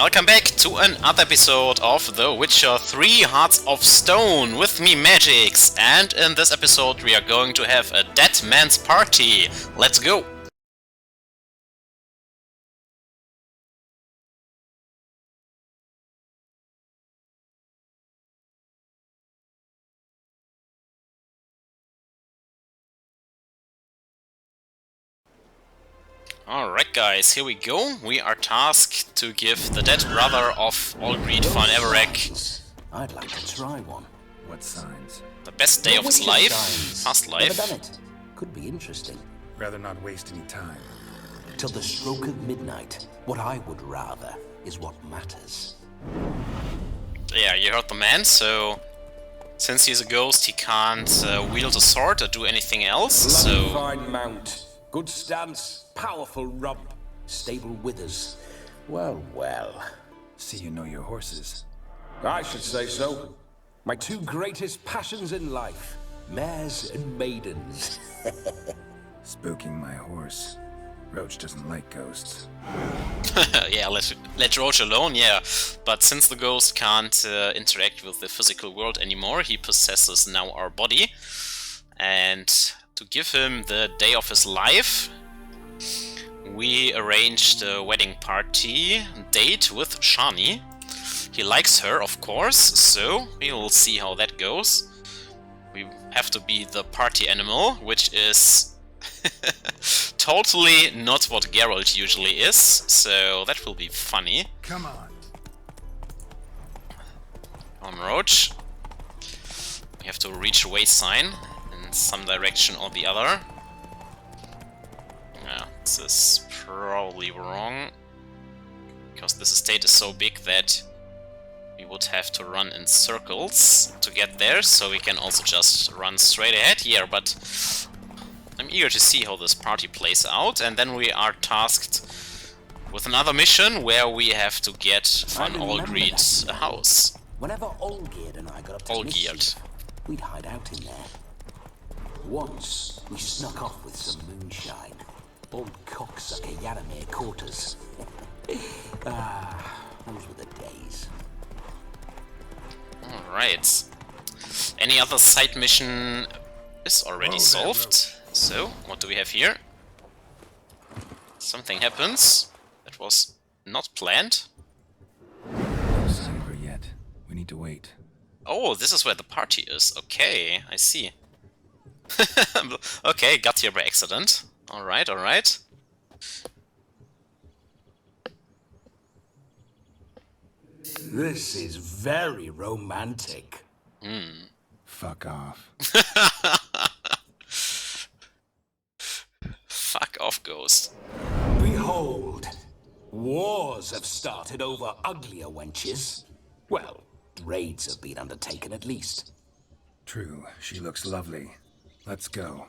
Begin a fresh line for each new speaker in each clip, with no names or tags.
Welcome back to another episode of The Witcher 3 Hearts of Stone with me, Magix, and in this episode we are going to have a dead man's party. Let's go! Alright guys, here we go. We are tasked to give the dead brother of Olgrid van Everec
I'd like to try one.
What signs?
the best day of his life, past
Never
life.
done it. Could be interesting.
Rather not waste any time.
Till the stroke of midnight, what I would rather is what matters.
Yeah, you heard the man, so since he's a ghost he can't wield a sword or do anything else, so...
Fine mount, good stance, powerful rump.
Stable withers. Well, well.
See you know your horses.
I should say so. My two greatest passions in life.
Mares and maidens.
Spooking my horse. Roach doesn't like ghosts.
Yeah, let Roach alone, yeah. But since the ghost can't interact with the physical world anymore, he possesses now our body. And to give him the day of his life, we arranged a wedding party date with Shani. He likes her, of course, so we will see how that goes. We have to be the party animal, which is totally not what Geralt usually is, so that will be funny.
Come on.
On Roach. We have to reach a way sign in some direction or the other. Yeah, this is probably wrong, because this estate is so big that we would have to run in circles to get there, so we can also just run straight ahead here, but I'm eager to see how this party plays out, and then we are tasked with another mission where we have to get Van Olgrid a house.
Whenever Olgerd and I got up to
Olgerd.
mischief, we'd hide out in there. Once, we snuck off with some moonshine. Old cocksucker Yaramir caught us. Those were the days.
Alright. Any other side mission is already solved. So, what do we have here? Something happens. That was not planned.
No sign of her yet. We need to wait.
Oh, this is where the party is. Okay, I see. Okay, got here by accident. Alright, alright.
This is very romantic.
Fuck off.
Fuck off, Ghost.
Behold, wars have started over uglier wenches. Well, raids have been undertaken at least.
True, she looks lovely. Let's go.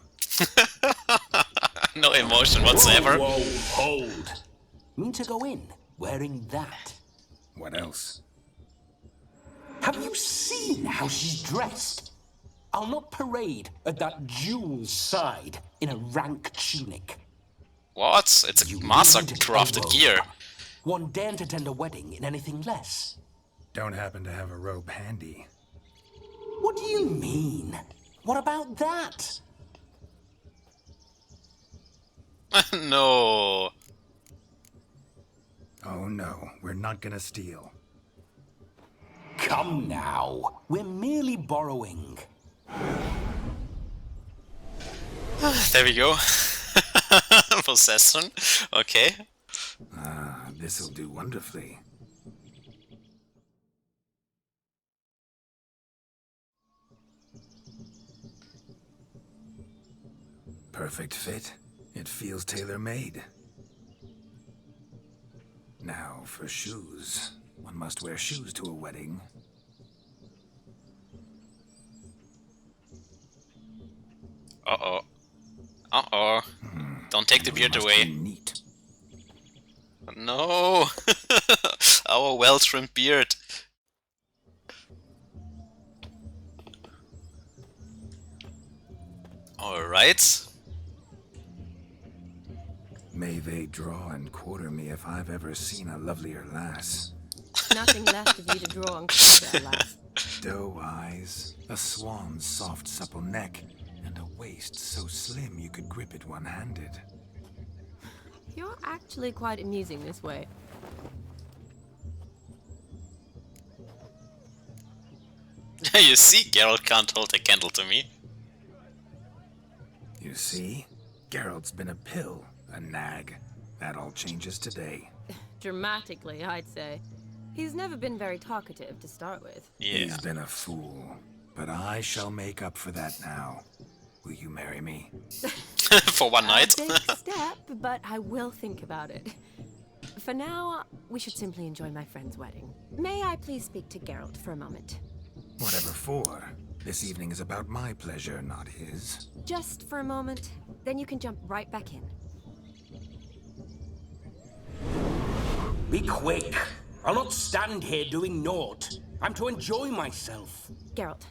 No emotion whatsoever.
Whoa, hold. Mean to go in wearing that?
What else?
Have you seen how she's dressed? I'll not parade at that jewel's side in a rank tunic.
What? It's a master-crafted gear.
One daren't attend a wedding in anything less.
Don't happen to have a robe handy.
What do you mean? What about that?
No.
Oh no, we're not gonna steal.
Come now, we're merely borrowing.
There we go. Possession. Okay.
This'll do wonderfully. Perfect fit. It feels tailor-made. Now for shoes. One must wear shoes to a wedding.
Uh-oh. Uh-oh. Don't take the beard
Must
away.
be neat.
No! Our well-trimmed beard. Alright.
May they draw and quarter me if I've ever seen a lovelier lass.
Nothing left of you to draw on crocodile laugh.
Doe eyes, a swan's soft supple neck, and a waist so slim you could grip it one-handed.
You're actually quite amusing this way.
You see, Geralt can't hold a candle to me.
You see? Geralt's been a pill, a nag. That all changes today.
Dramatically, I'd say. He's never been very talkative to start with.
Yeah.
He's been a fool, but I shall make up for that now. Will you marry me?
For one night.
A big step, but I will think about it. For now, we should simply enjoy my friend's wedding. May I please speak to Geralt for a moment?
Whatever for. This evening is about my pleasure, not his.
Just for a moment, then you can jump right back in.
Be quick. I'll not stand here doing naught. I'm to enjoy myself.
Geralt,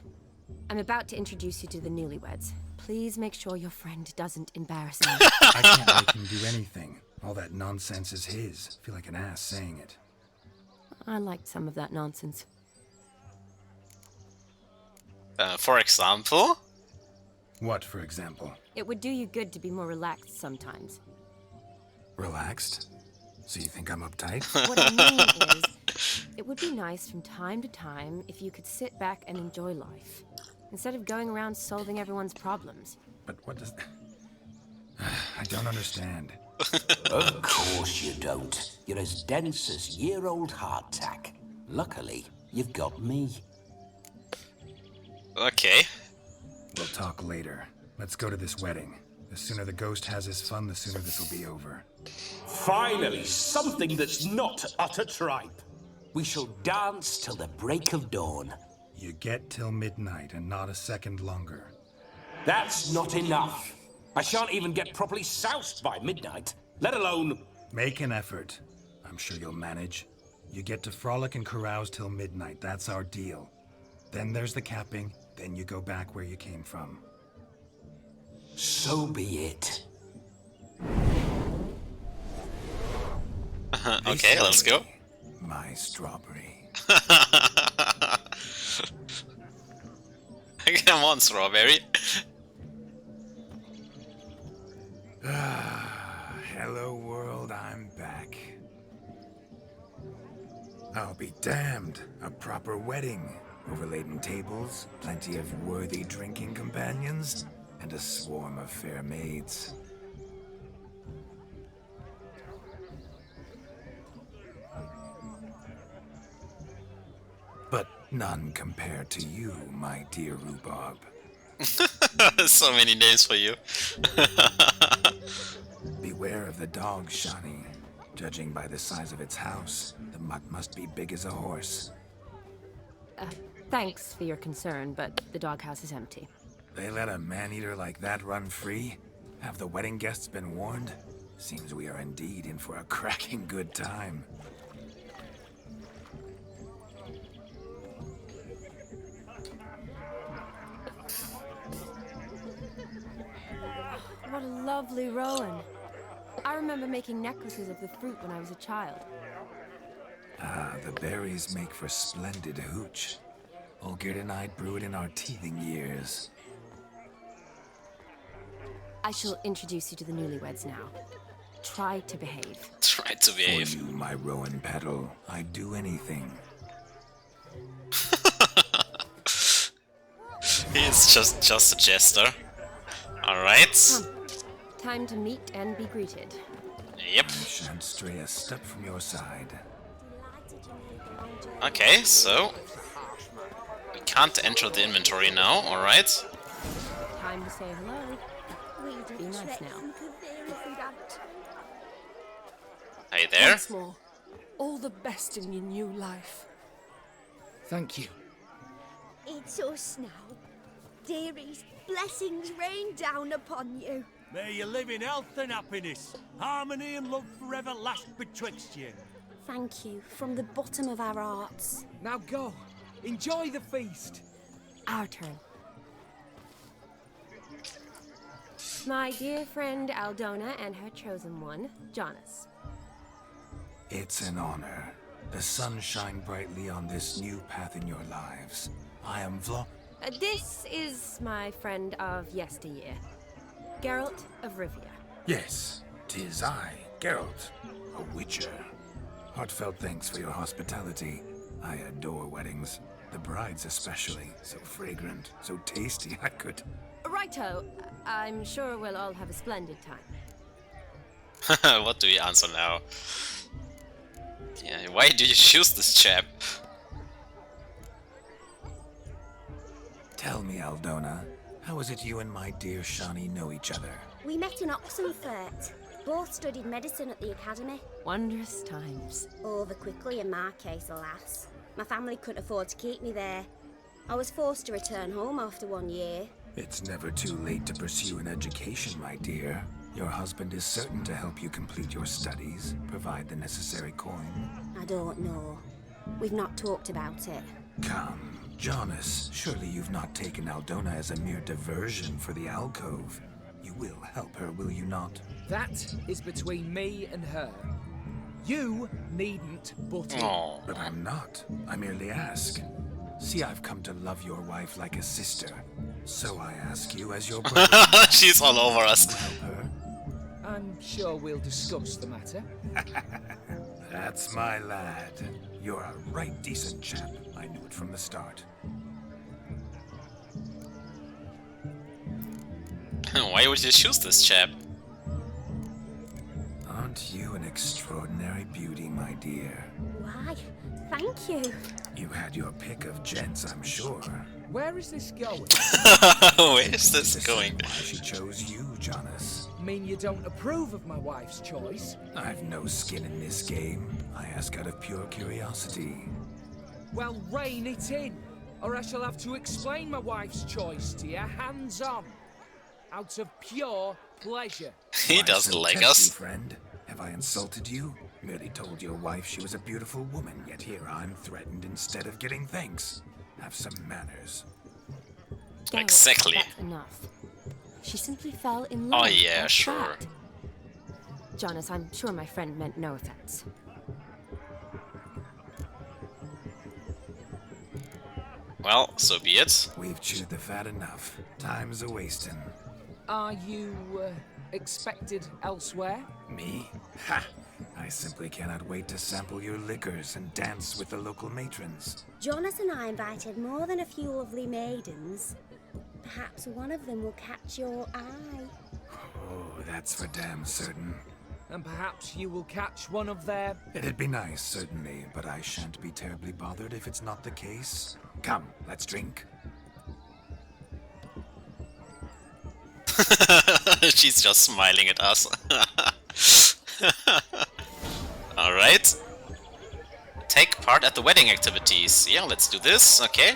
I'm about to introduce you to the newlyweds. Please make sure your friend doesn't embarrass me.
I can't make him do anything. All that nonsense is his. I feel like an ass saying it.
I liked some of that nonsense.
For example?
What, for example?
It would do you good to be more relaxed sometimes.
Relaxed? So you think I'm uptight?
What I mean is, it would be nice from time to time if you could sit back and enjoy life, instead of going around solving everyone's problems.
But what does... I don't understand.
Of course you don't. You're as dense as year-old hardtack. Luckily, you've got me.
Okay.
We'll talk later. Let's go to this wedding. The sooner the ghost has his fun, the sooner this will be over.
Finally, something that's not utter tripe. We shall dance till the break of dawn.
You get till midnight and not a second longer.
That's not enough. I shan't even get properly soused by midnight, let alone...
Make an effort. I'm sure you'll manage. You get to frolic and carouse till midnight. That's our deal. Then there's the capping. Then you go back where you came from.
So be it.
Okay, let's go.
My strawberry.
Come on, Strawberry.
Hello world, I'm back. I'll be damned. A proper wedding. Overladen tables, plenty of worthy drinking companions, and a swarm of fair maids. But none compared to you, my dear rhubarb.
So many names for you.
Beware of the dog, Shani. Judging by the size of its house, the mutt must be big as a horse.
Thanks for your concern, but the doghouse is empty.
They let a man-eater like that run free? Have the wedding guests been warned? Seems we are indeed in for a cracking good time.
What a lovely rowan. I remember making necklaces of the fruit when I was a child.
Ah, the berries make for splendid hooch. Olgerd and I brew it in our teething years.
I shall introduce you to the newlyweds now. Try to behave.
Try to
For
behave.
you, my rowan petal, I'd do anything.
He's just a jester. Alright.
Come. Time to meet and be greeted.
Yep.
I shan't stray a step from your side.
Okay, so we can't enter the inventory now, alright.
Time to say hello. Be nice now.
Hey there.
Once more, all the best in your new life.
Thank you.
It's us now. Dearies, blessings rain down upon you.
May you live in health and happiness. Harmony and love forever last betwixt you.
Thank you from the bottom of our hearts.
Now go. Enjoy the feast.
Our turn. My dear friend Aldona and her chosen one, Jonas.
It's an honor. The sun shine brightly on this new path in your lives. I am
This is my friend of yesteryear, Geralt of Rivia.
Yes, 'tis I, Geralt, a witcher. Heartfelt thanks for your hospitality. I adore weddings. The brides especially. So fragrant, so tasty, I could...
Righto, I'm sure we'll all have a splendid time.
What do you answer now? Yeah, why do you choose this chap?
Tell me, Aldona, how is it you and my dear Shani know each other?
We met in Oxenfurt. Both studied medicine at the academy.
Wondrous times.
Over quickly in my case, alas. My family couldn't afford to keep me there. I was forced to return home after 1 year.
It's never too late to pursue an education, my dear. Your husband is certain to help you complete your studies, provide the necessary coin.
I don't know. We've not talked about it.
Come, Jonas, surely you've not taken Aldona as a mere diversion for the alcove. You will help her, will you not?
That is between me and her. You needn't butt in.
Oh,
But I'm not. I merely ask. See, I've come to love your wife like a sister. So I ask you as your brother.
she's all over us.
Help her.
I'm sure we'll discuss the matter.
That's my lad. You're a right decent chap. I knew it from the start.
Why would you choose this chap?
Aren't you an extraordinary beauty, my dear?
Why? Thank you.
You had your pick of gents, I'm sure.
Where is this going?
Where is this
This
going?
is why she chose you, Jonas.
Mean you don't approve of my wife's choice?
I've no skin in this game. I ask out of pure curiosity.
Well, rein it in, or I shall have to explain my wife's choice to you hands on. Out of pure pleasure.
He
Why
doesn't
so
like
testy,
us.
friend? Have I insulted you? Merely told your wife she was a beautiful woman, yet here I'm threatened instead of getting thanks. Have some manners.
Geralt,
Exactly.
That's enough. She simply fell in love.
Oh yeah,
That's
sure.
that. Jonas, I'm sure my friend meant no offense.
Well, so be it.
We've chewed the fat enough. Time's a-wasting.
Are you expected elsewhere?
Me? Ha! I simply cannot wait to sample your liquors and dance with the local matrons.
Jonas and I invited more than a few lovely maidens. Perhaps one of them will catch your eye.
Oh, that's for damn certain.
And perhaps you will catch one of their...
It'd be nice, certainly, but I shan't be terribly bothered if it's not the case. Come, let's drink.
She's just smiling at us. Alright. Take part at the wedding activities. Yeah, let's do this. Okay.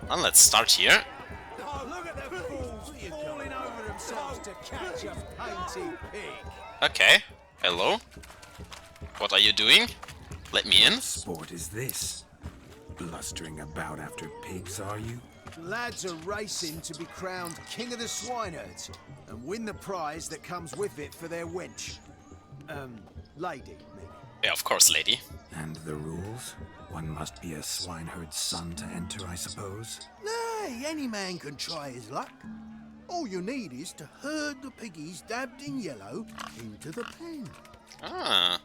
Well, let's start here.
Oh, look at them fools falling over themselves to catch a painted pig.
Okay. Hello. What are you doing? Let me in.
Sport is this? Blustering about after pigs, are you?
Lads are racing to be crowned King of the Swineherds and win the prize that comes with it for their wench. Lady, maybe.
Yeah, of course, lady.
And the rules? One must be a swineherd's son to enter, I suppose?
Nay, any man can try his luck. All you need is to herd the piggies dabbed in yellow into the pen.
Ah.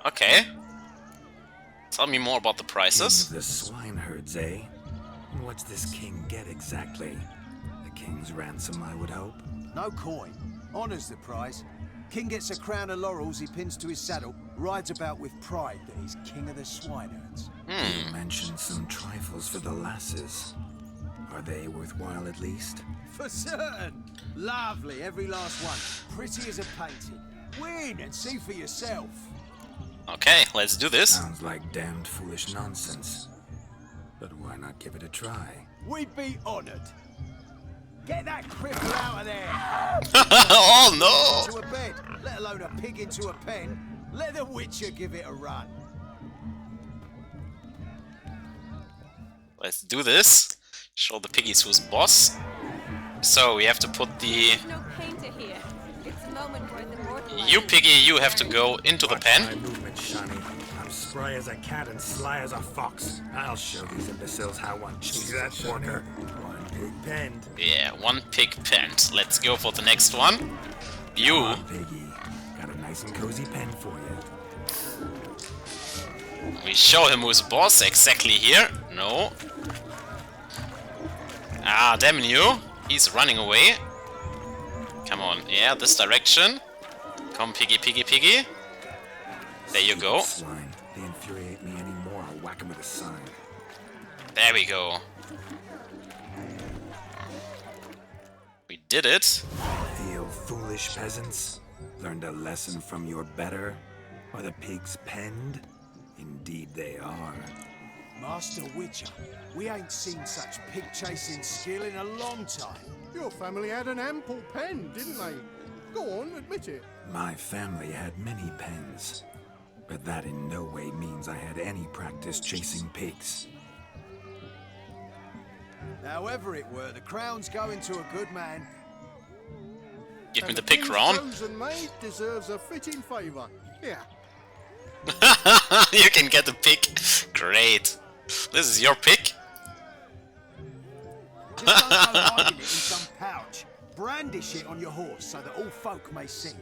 Okay. Tell me more about the prices.
King of the swineherds, eh? What's this king get exactly? A king's ransom, I would hope.
No coin. Honours the prize. King gets a crown of laurels he pins to his saddle, rides about with pride that he's King of the Swineherds.
You mentioned some trifles for the lasses. Are they worthwhile at least?
For certain. Lovely, every last one. Pretty as a painting. Win and see for yourself.
Okay, let's do this.
Sounds like damned foolish nonsense. But why not give it a try?
We'd be honoured. Get that cripple out of there!
Oh no!
To a bed, let alone a pig into a pen. Let the Witcher give it a run.
Let's do this. Show the piggies who's boss. So we have to put the...
There's no painter here. It's a moment worth immortalizing.
You piggy, you have to go into the
My
pen.
movement, Shani. I'm spry as a cat and sly as a fox. I'll show these imbeciles how one chases that porker. One pig penned.
Yeah, one pig penned. Let's go for the next one. You.
Come on, piggy. Got a nice and cozy pen for you.
We show him who's boss exactly here. No. Ah, damn you. He's running away. Come on. Yeah, this direction. Come, piggy, piggy, piggy. There you go.
Swine. They infuriate me anymore. I'll whack him with a sign.
There we go. We did it.
Feel foolish, peasants? Learned a lesson from your better? Are the pigs penned? Indeed they are.
Master Witcher, we ain't seen such pig-chasing skill in a long time.
Your family had an ample pen, didn't they? Go on, admit it.
My family had many pens, but that in no way means I had any practice chasing pigs.
However it were, the crown's going to a good man.
Give me
And
the pig
king's
crown.
chosen maid deserves a fitting favour. Yeah.
You can get the pig. Great. This is your pig?
Just don't go hiding it in some pouch. Brandish it on your horse so that all folk may see.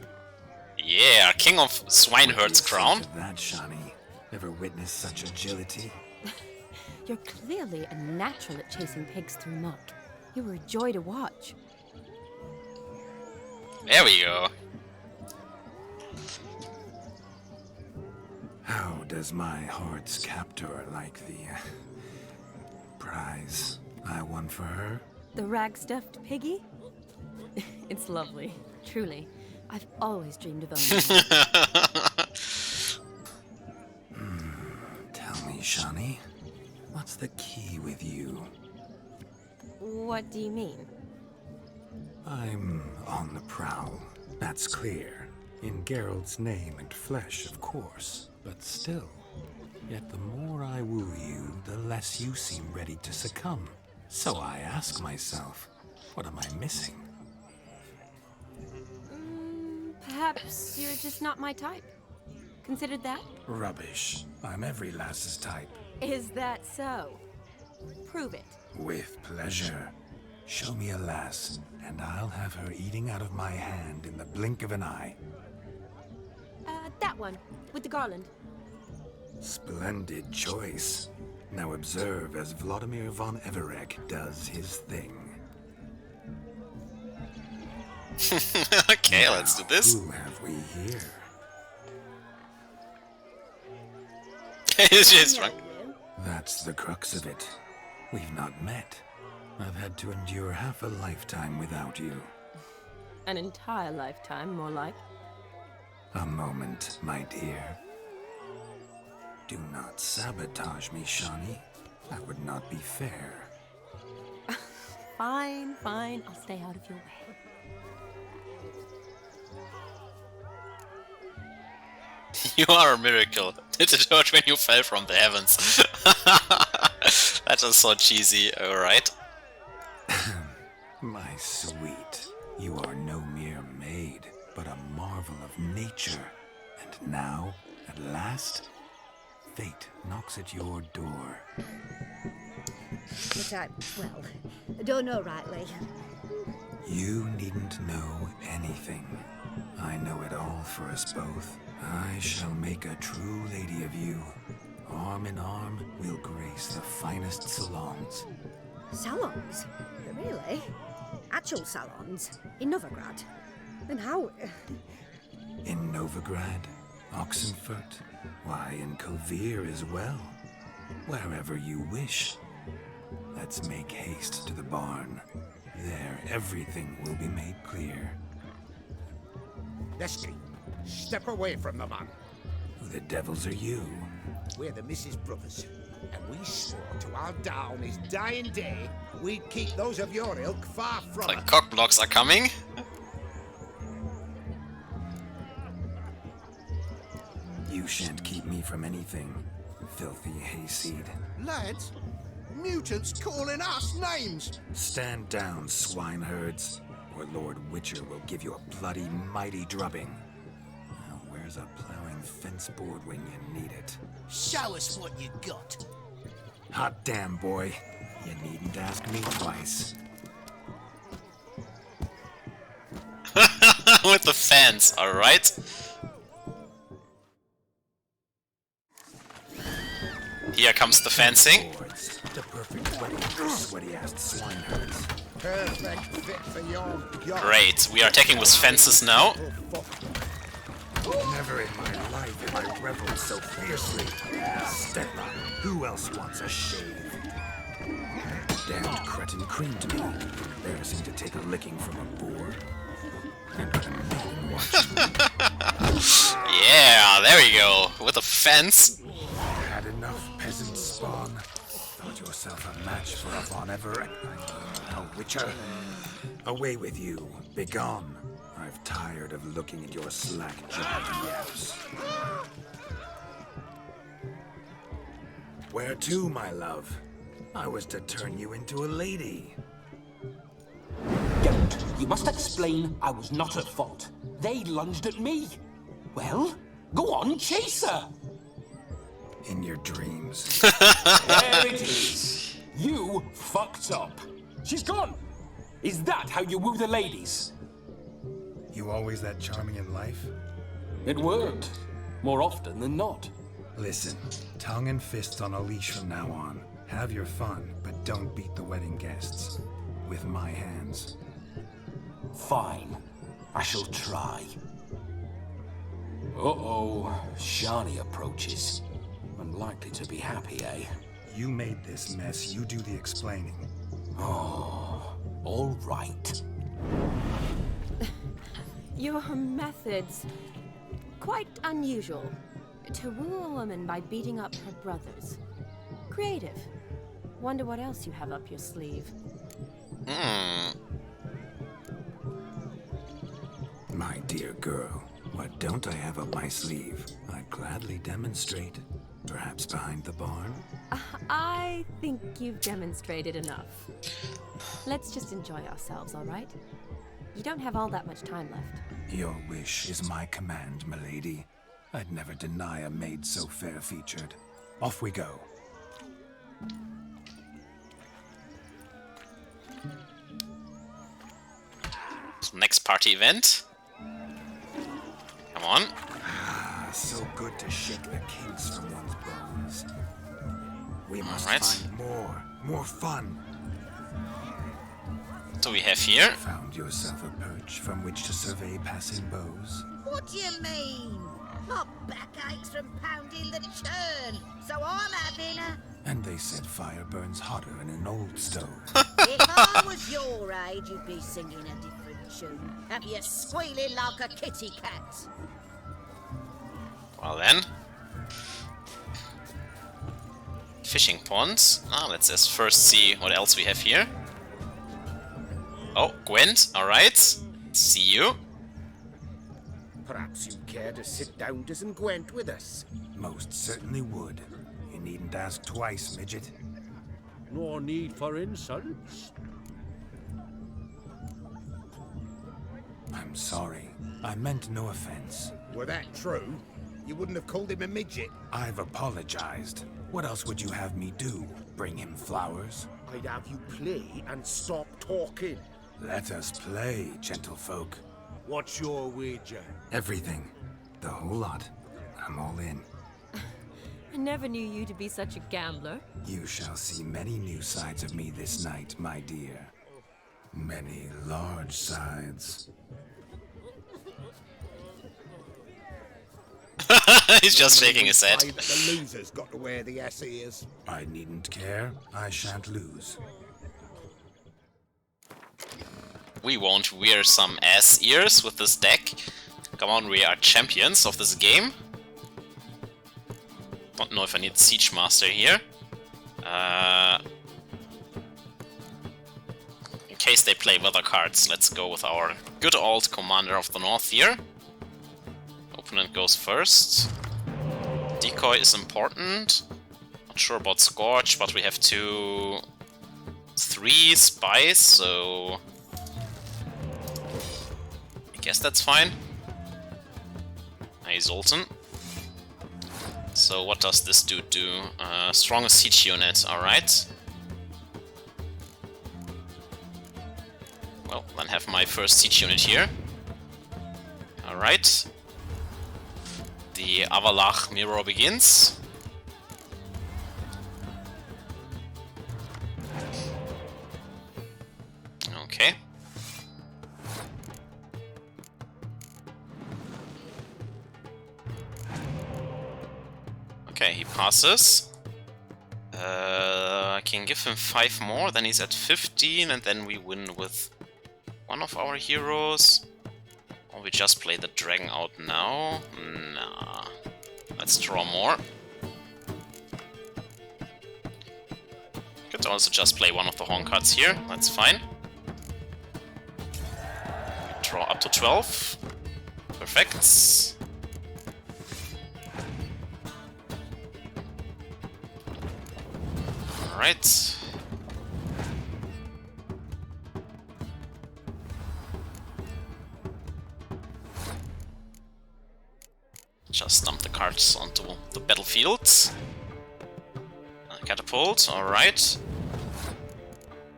Yeah, King of Swineherd's crown.
Think of that, Shani. Ever witnessed such agility?
You're clearly a natural at chasing pigs through muck. You were a joy to watch.
There we go.
How does my heart's captor like the prize I won for her?
The rag-stuffed piggy? It's lovely, truly. I've always dreamed of owning one.
Tell me, Shani, what's the key with you?
What do you mean?
I'm on the prowl, that's clear. In Geralt's name and flesh, of course. But still, yet the more I woo you, the less you seem ready to succumb. So I ask myself, what am I missing?
Perhaps you're just not my type. Considered that?
Rubbish. I'm every lass's type.
Is that so? Prove it.
With pleasure. Show me a lass, and I'll have her eating out of my hand in the blink of an eye.
That one, with the garland.
Splendid choice. Now observe as Vladimir von Everek does his thing.
Okay, let's do this.
Who have we here?
It's just drunk.
That's the crux of it. We've not met. I've had to endure half a lifetime without you.
An entire lifetime, more like.
A moment, my dear. Do not sabotage me, Shani. That would not be fair.
Fine, fine. I'll stay out of your way.
You are a miracle. Did it hurt when you fell from the heavens? That was so cheesy, alright.
My sweet, you are no mere maid, but a marvel of nature. And now, at last, fate knocks at your door.
But I don't know rightly.
You needn't know anything. I know it all for us both. I shall make a true lady of you. Arm in arm, we'll grace the finest salons.
Salons? Really? Actual salons? In Novigrad? And how...
In Novigrad, Oxenfurt, why, in Kovir as well. Wherever you wish. Let's make haste to the barn. There, everything will be made clear.
Leslie, step away from the man.
Who the devils are you?
We're the Mrs. Brothers, and we swore to our down his dying day we'd keep those of your ilk far from
The
her.
cock blocks are coming.
You shan't keep me from anything, filthy hayseed.
Lads, mutants calling us names.
Stand down, swineherds, or Lord Witcher will give you a bloody mighty drubbing. Now, where's a plowing fence board when you need it.
Show us what you got.
Hot damn, boy. You needn't ask me twice.
With the fence, alright? Here comes the fencing.
Boards, the perfect wedding for sweaty-assed swineherds.
Perfect fit for your yacht.
Great, we are attacking with fences now.
Never in my life have I reveled so fiercely. Stella, who else wants a shave? Damned cretin creamed me. Embarrassing to take a licking from a boar. And a maiden watching me.
Yeah, there we go. With a fence.
Had enough peasant spawn. Thought yourself a match for a Von Ever. A witcher. Away with you. Begone. I've tired of looking at your slack-jawed yaps. Where to, my love? I was to turn you into a lady.
Don't. You must explain I was not at fault. They lunged at me. Well, go on, chase her.
In your dreams.
There it is. You fucked up. She's gone. Is that how you woo the ladies?
You always that charming in life?
It worked. More often than not.
Listen, tongue and fists on a leash from now on. Have your fun, but don't beat the wedding guests. With my hands.
Fine. I shall try. Uh-oh. Shani approaches. Unlikely to be happy, eh?
You made this mess, you do the explaining.
Oh, all right.
Your methods, quite unusual. To woo a woman by beating up her brothers. Creative. Wonder what else you have up your sleeve.
My dear girl, what don't I have up my sleeve? I'd gladly demonstrate. Perhaps behind the barn?
I think you've demonstrated enough. Let's just enjoy ourselves, all right? You don't have all that much time left.
Your wish is my command, milady. I'd never deny a maid so fair-featured. Off we go.
Next party event. Come on.
Ah, so good to shake the kinks from one's bones. We must
Alright.
find more fun.
So we have here.
Found yourself a perch from which to survey passing beaux.
What do you mean? My backaches from pounding the churn, so I'm having a...
And they said fire burns hotter in an old stove.
If I was your age, you'd be singing a different tune. Have you squealing like a kitty cat?
Well then. Fishing ponds. Let's just first see what else we have here. Oh, Gwent, alright. See you.
Perhaps you'd care to sit down to some Gwent with us.
Most certainly would. You needn't ask twice, midget.
No need for insults.
I'm sorry. I meant no offense.
Were that true, you wouldn't have called him a midget.
I've apologized. What else would you have me do? Bring him flowers?
I'd have you play and stop talking.
Let us play, gentlefolk.
What's your wager?
Everything. The whole lot. I'm all in.
I never knew you to be such a gambler.
You shall see many new sides of me this night, my dear. Many large sides.
He's just shaking his head.
The loser's got to wear the S ears.
I needn't care. I shan't lose.
We won't wear some ass ears with this deck. Come on, we are champions of this game. Don't know if I need Siege Master here. In case they play weather cards, let's go with our good old Commander of the North here. Opponent goes first. Decoy is important. Not sure about Scorch, but we have 3 spies, so I guess that's fine. Hey, Zoltan. So what does this dude do? Strongest siege unit, alright. Well, then have my first siege unit here. Alright. The Avalach mirror begins. Okay. Okay, he passes. I can give him 5 more, then he's at 15, and then we win with one of our heroes. Or we just play the dragon out now? Nah. Let's draw more. Could also just play one of the horn cards here, that's fine. We draw up to 12. Perfect. Alright. Just dump the cards onto the battlefield. Catapult, alright.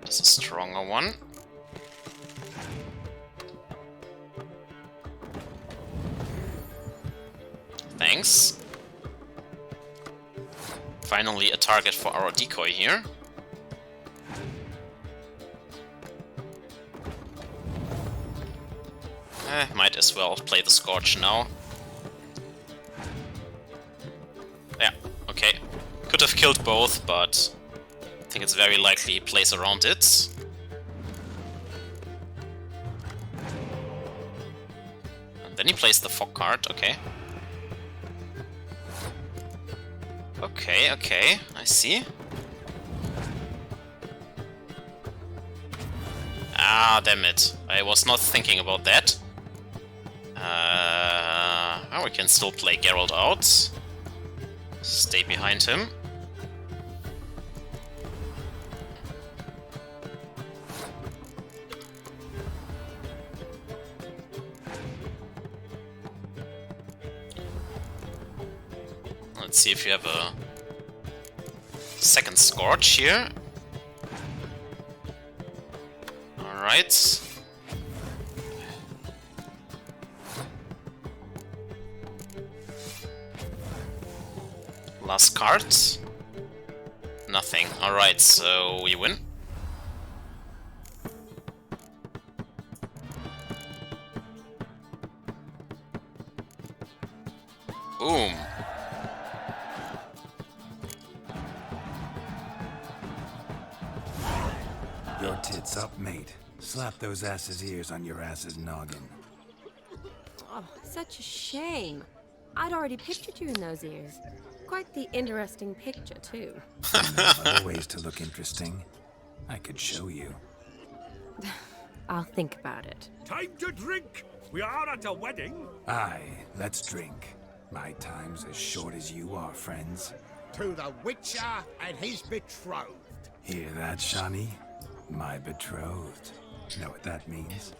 That's a stronger one. Thanks. Finally a target for our decoy here. Might as well play the Scorch now. Yeah, okay. Could have killed both, but I think it's very likely he plays around it. And then he plays the Fog card, okay. Okay, okay, I see. Ah, damn it. I was not thinking about that. Oh, we can still play Geralt out. Stay behind him. Let's see if you have a second Scorch here. Alright. Last card. Nothing. Alright, so we win. Boom.
Your tits up, mate. Slap those asses' ears on your ass's noggin.
Oh, such a shame. I'd already pictured you in those ears. Quite the interesting picture, too.
Other ways to look interesting. I could show you.
I'll think about it.
Time to drink! We are at a wedding!
Aye, let's drink. My time's as short as you are, friends.
To the Witcher and his betrothed.
Hear that, Shani? My betrothed. Know what that means?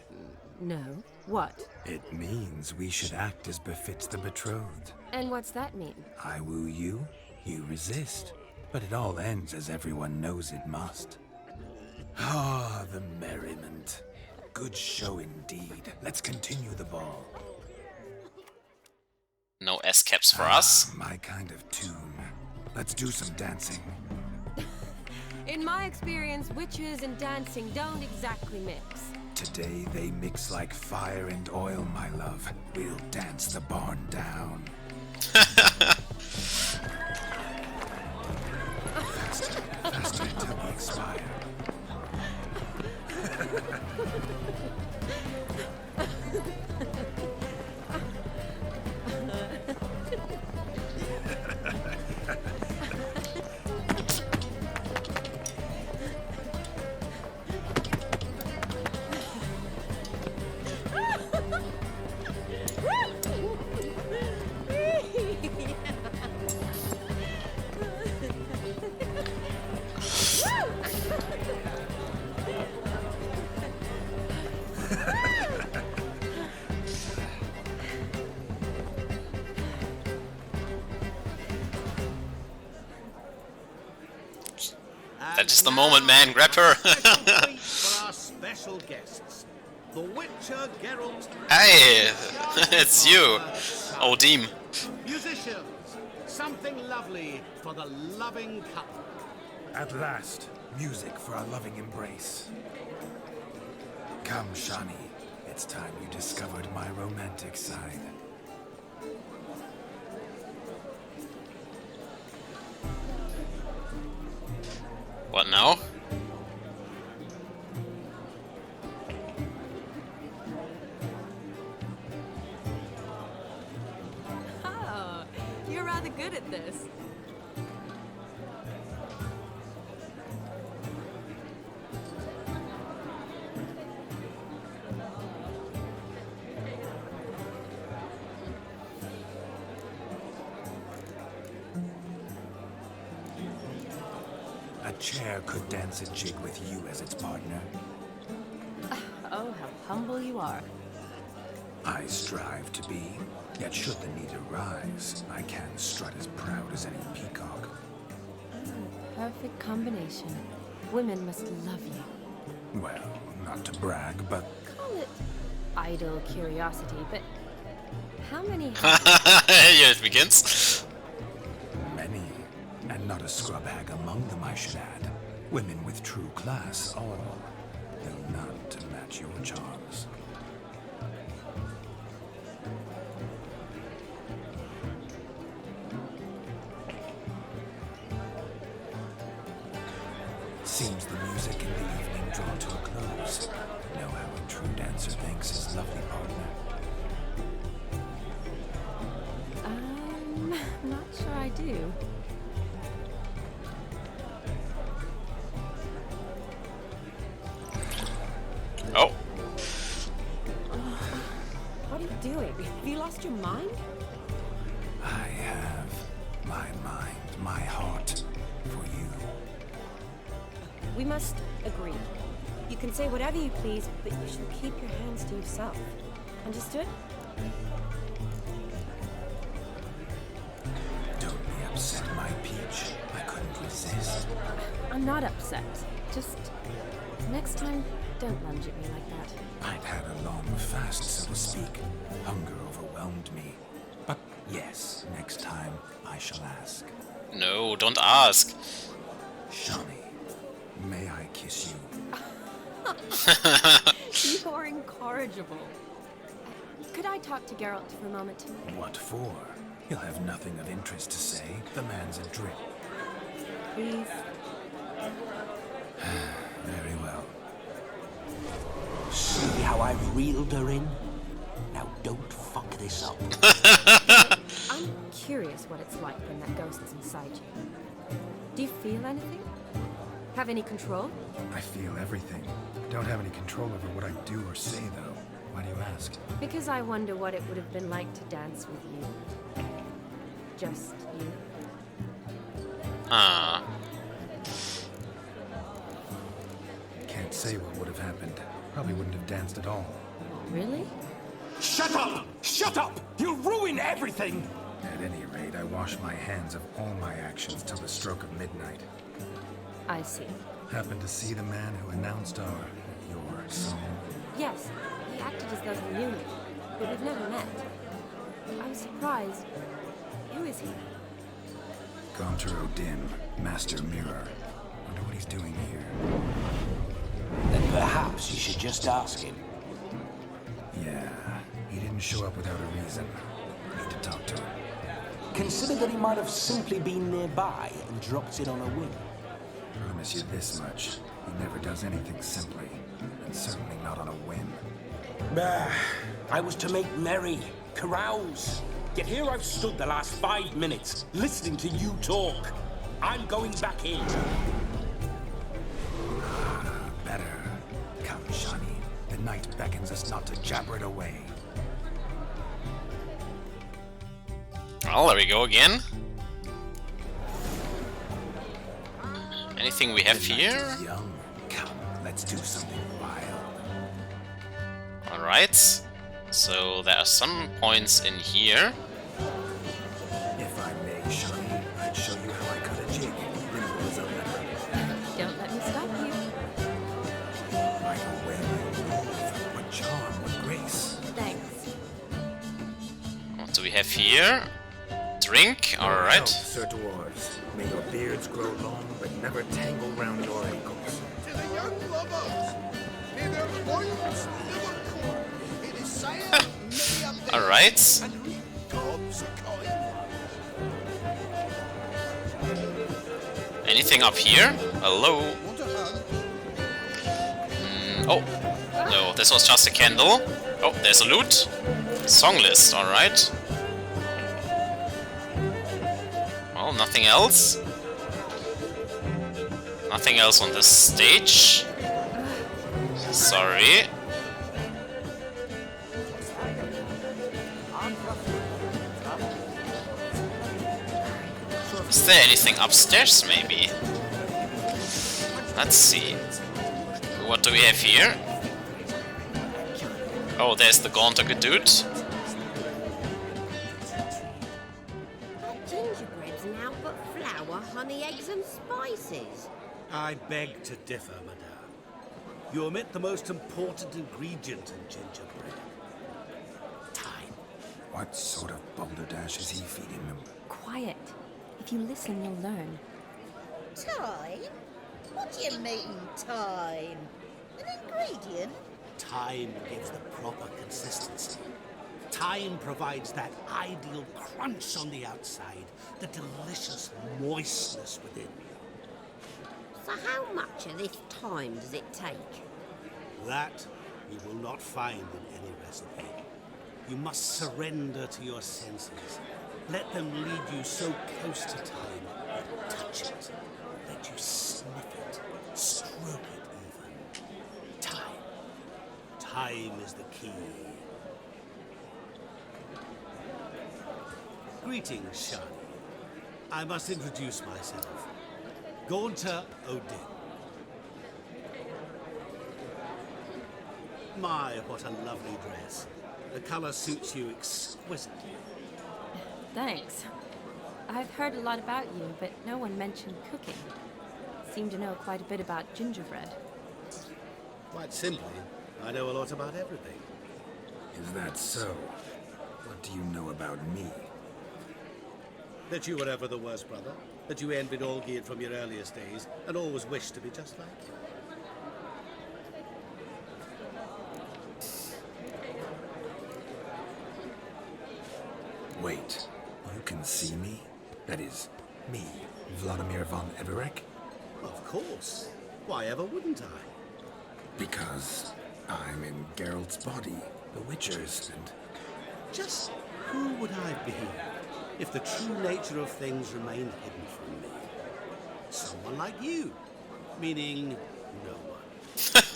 No. What?
It means we should act as befits the betrothed.
And what's that mean?
I woo you, you resist. But it all ends as everyone knows it must. Ah, the merriment. Good show indeed. Let's continue the ball.
No S-caps for us.
My kind of tune. Let's do some dancing.
In my experience, witches and dancing don't exactly mix.
Today they mix like fire and oil, my love. We'll dance the barn down. Faster, faster until we expire.
That is the moment, man. Grab her.
For our special guests, the Witcher Geralt.
Hey, it's you, Odim.
Musicians, something lovely for the loving couple.
At last, music for our loving embrace. Come, Shani. It's time you discovered my romantic side.
What now?
Oh, you're rather good at this.
A chair could dance a jig with you as its partner.
Oh, how humble you are.
I strive to be, yet should the need arise, I can strut as proud as any peacock.
Perfect combination. Women must love you.
Well, not to brag, but
Call it idle curiosity, but how many
Here it begins.
many, and not a scrub hag among them, I should add. Women with true class, all, though none to match your charms. Seems the music in the evening drawn to a close. Know how a true dancer thanks his lovely partner.
Not sure I do.
Oh.
What are you doing? Have you lost your mind?
I have my mind, my heart for you.
We must agree. You can say whatever you please, but you shall keep your hands to yourself. Understood?
Don't be upset, my peach. I couldn't resist.
I'm not upset. Just next time, don't lunge at me like that.
I'd had a long fast, so to speak. Hunger overwhelmed me. But yes, next time I shall ask.
No, don't ask.
Shani, may I kiss you?
You are incorrigible. Could I talk to Geralt for a moment?
What for? He'll have nothing of interest to say. The man's adrift.
Please.
Very well.
See how I've reeled her in? Now don't fuck this up.
I'm curious what it's like when that ghost is inside you. Do you feel anything? Have any control?
I feel everything. Don't have any control over what I do or say, though. Why do you ask?
Because I wonder what it would have been like to dance with you. Just you.
Ah.
Can't say what would have happened. Probably wouldn't have danced at all.
Really?
Shut up! Shut up! You'll ruin everything!
At any rate, I wash my hands of all my actions till the stroke of midnight.
I see.
Happened to see the man who announced your song?
Yes, he acted as though he knew me, but we've never met. I was surprised. Who is he?
Gaunter O'Dim, Master Mirror. Wonder what he's doing here.
Then perhaps you should just ask him.
Yeah, he didn't show up without a reason. Need to talk to him.
Consider that he might have simply been nearby and dropped in on a whim.
Promise you this much. He never does anything simply, and certainly not on a whim.
Bah, I was to make merry, carouse. Yet here I've stood the last 5 minutes, listening to you talk. I'm going back in.
Better. Come, Shani. The night beckons us not to jabber it away.
Well, there we go again. Anything we have here?
Young. Come, let's do something wild.
Alright. So there are some points in here.
If I may, Shani, I'd show you how I cut a jig. Nimble as a leopard.
have here? Drink, alright.
Sir Dwarves, may your beards grow long, but never tangle round your ankles.
To the young lovers, may their loins never cool. It is said many of them
Alright.
and reap gobs of coin.
Anything up here? Hello?
Want a hug?
Oh, no, this was just a candle. Oh, there's a loot. Song list, alright. Well, nothing else. Nothing else on this stage. Sorry. Is there anything upstairs, maybe? Let's see. What do we have here? Oh, there's the Gaunter dude.
That gingerbread's now but flour, honey, eggs and spices.
I beg to differ, madame. You omit the most important ingredient in gingerbread. Time.
What sort of balderdash is he feeding them?
Quiet. If you listen, you'll learn.
Time? What do you mean, time? An ingredient?
Time gives the proper consistency. Time provides that ideal crunch on the outside, the delicious moistness within.
So how much of this time does it take?
That you will not find in any recipe. You must surrender to your senses. Let them lead you so close to time that touch it. Let you sniff it, stroke it even. Time. Time is the key. Greetings, Shani. I must introduce myself. Gaunter Odin. My, what a lovely dress. The color suits you exquisitely.
Thanks. I've heard a lot about you, but no one mentioned cooking. Seem to know quite a bit about gingerbread.
Quite simply, I know a lot about everything.
Is that so? What do you know about me?
That you were ever the worst brother. That you envied Olgierd from your earliest days, and always wished to be just like him.
Wait, you can see me? That is, me, Vladimir von Everek?
Of course. Why ever wouldn't I?
Because I'm in Geralt's body, the Witcher's, and...
Just who would I be if the true nature of things remained hidden from me? Someone like you. Meaning, no one.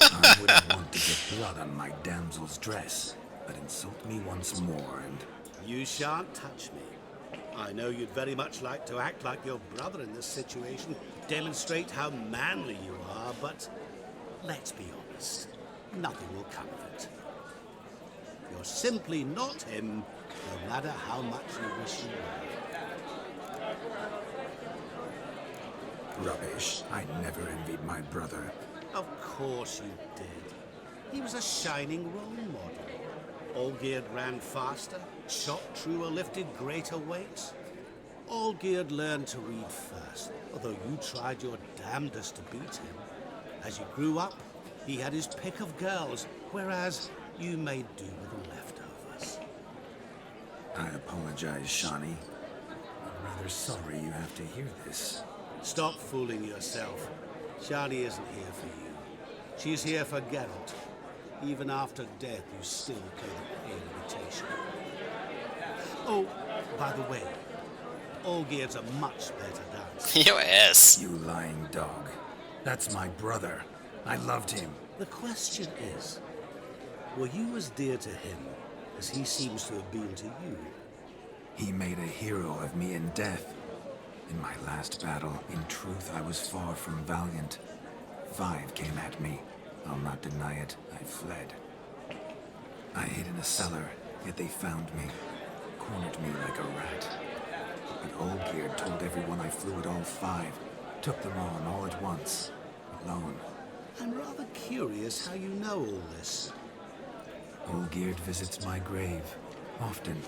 I wouldn't want to get blood on my damsel's dress, but insult me once more and...
You shan't touch me. I know you'd very much like to act like your brother in this situation, demonstrate how manly you are, but let's be honest, nothing will come of it. You're simply not him, no matter how much you wish you were.
Rubbish. I never envied my brother.
Of course you did. He was a shining role model. Olgierd ran faster, shot truer, lifted greater weights. Olgierd learned to read first, although you tried your damnedest to beat him. As you grew up, he had his pick of girls, whereas you made do with the leftovers.
I apologize, Shani. I'm rather sorry you have to hear this.
Stop fooling yourself. Shani isn't here for you. She's here for Geralt. Even after death, you still play the pale imitation. Oh, by the way, Olgierd's a much better dancer.
Your ass.
You lying dog. That's my brother. I loved him.
The question is, were you as dear to him as he seems to have been to you?
He made a hero of me in death. In my last battle, in truth, I was far from valiant. 5 came at me. I'll not deny it, I fled. I hid in a cellar, yet they found me, cornered me like a rat. But Olgierd told everyone I flew at all 5, took them on all at once, alone.
I'm rather curious how you know all this.
Olgierd visits my grave, often.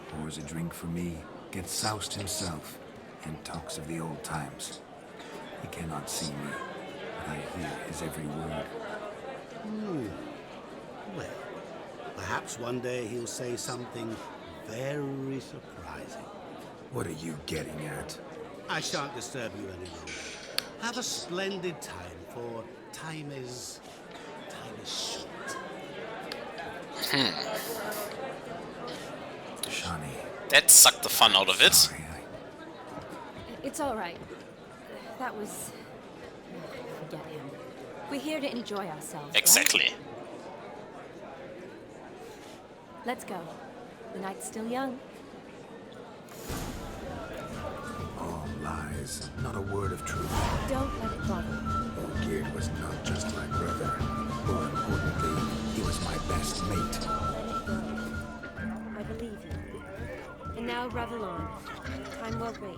pours a drink for me, gets soused himself, and talks of the old times. He cannot see me, but I hear his every word.
Well, perhaps one day he'll say something very surprising.
What are you getting at?
I shan't disturb you any longer. Have a splendid time, for time is short.
Shawnee.
That sucked the fun out of it.
Sorry,
It's all right. That was... Forget him. We're here to enjoy ourselves, right?
Exactly.
Let's go. The night's still young.
All lies, not a word of truth.
Don't let it bother you.
Olgierd was not just my brother. More importantly, he was my best mate.
Let it go. I believe you. And now revel on. Time won't wait.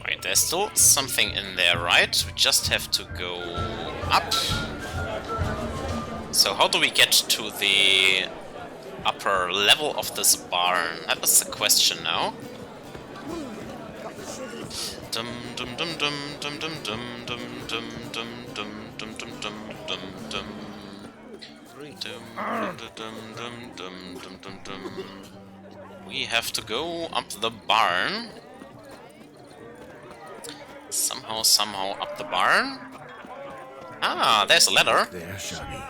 Right, there's still something in there, right? We just have to go up. So how do we get to the upper level of this barn? That is the question now. Dum dum dum dum dum dum dum dum dum dum dum dum dum dum dum dum. We have to go up the barn. Somehow up the barn. Ah, there's a ladder.
There, Shawnee.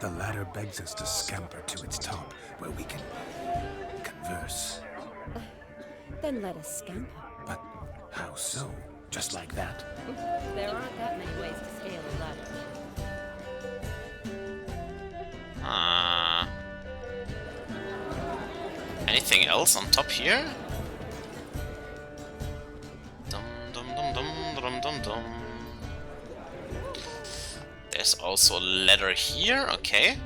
The ladder begs us to scamper to its top, where we can converse.
Then let us scamper.
But how so? Just like that?
There aren't that many ways to scale a ladder.
Anything else on top here? Dum dum dum dum dum dum dum. There's also a ladder here, okay.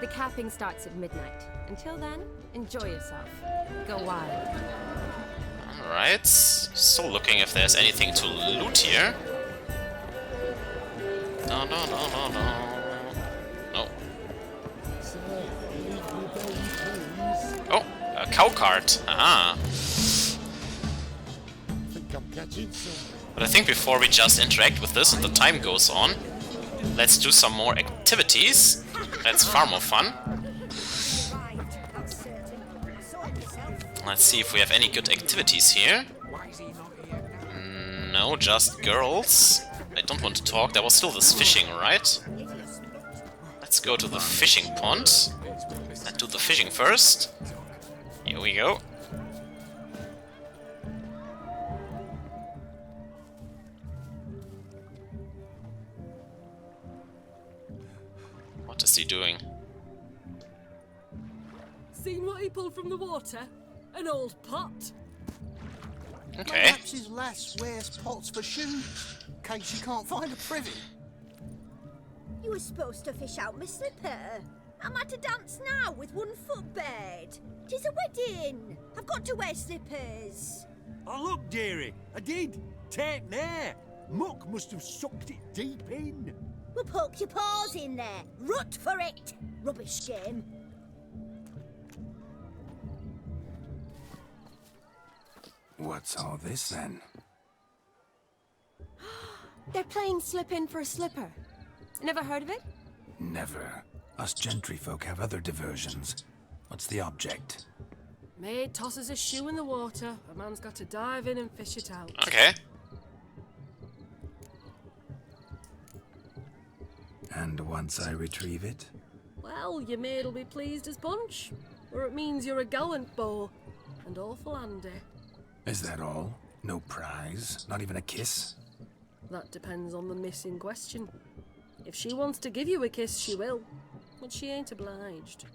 The capping starts at midnight. Until then, enjoy yourself. Go wild.
Alright, still looking if there's anything to loot here. No. Oh, a cow cart. Aha. But I think before we just interact with this and the time goes on, let's do some more activities. That's far more fun. Let's see if we have any good activities here. No, just girls. I don't want to talk. There was still this fishing, right? Let's go to the fishing pond. Let's do the fishing first. Here we go. What is he doing?
Seen what he pulled from the water? An old pot.
Okay.
Perhaps his lass wears pots for shoes, in case you can't find a privet.
You were supposed to fish out my slipper. I'm at a dance now with one foot bared. 'Tis a wedding. I've got to wear slippers.
Oh, look, dearie, I did. Take there. Muck must have sucked it deep in.
Well, poke your paws in there. Rut for it. Rubbish game.
What's all this then?
They're playing slip in for a slipper. Never heard of it?
Never. Us gentry folk have other diversions. What's the object?
Maid tosses a shoe in the water. A man's got to dive in and fish it out.
Okay.
And once I retrieve it?
Well, your maid'll be pleased as punch. Or it means you're a gallant beau. And awful handy.
Is that all? No prize? Not even a kiss?
That depends on the miss in question. If she wants to give you a kiss, she will. But she ain't obliged.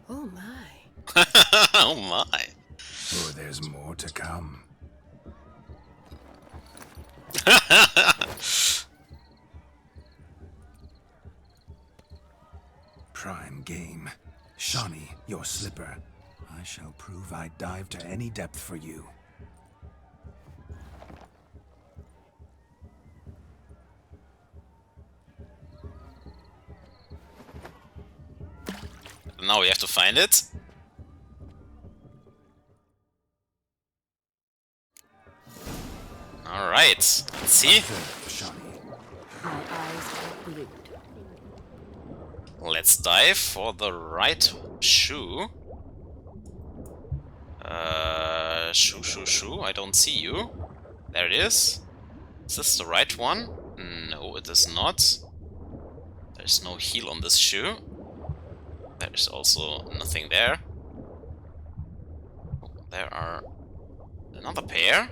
Oh my.
Oh my.
Oh, there's more to come. Prime game. Shawnee, your slipper. I shall prove I'd dive to any depth for you.
Now we have to find it. Alright, let's see.
My eyes are glued.
Let's dive for the right shoe. Shoe. I don't see you. There it is. Is this the right one? No, it is not. There's no heel on this shoe. There's also nothing there. Oh, there are another pair.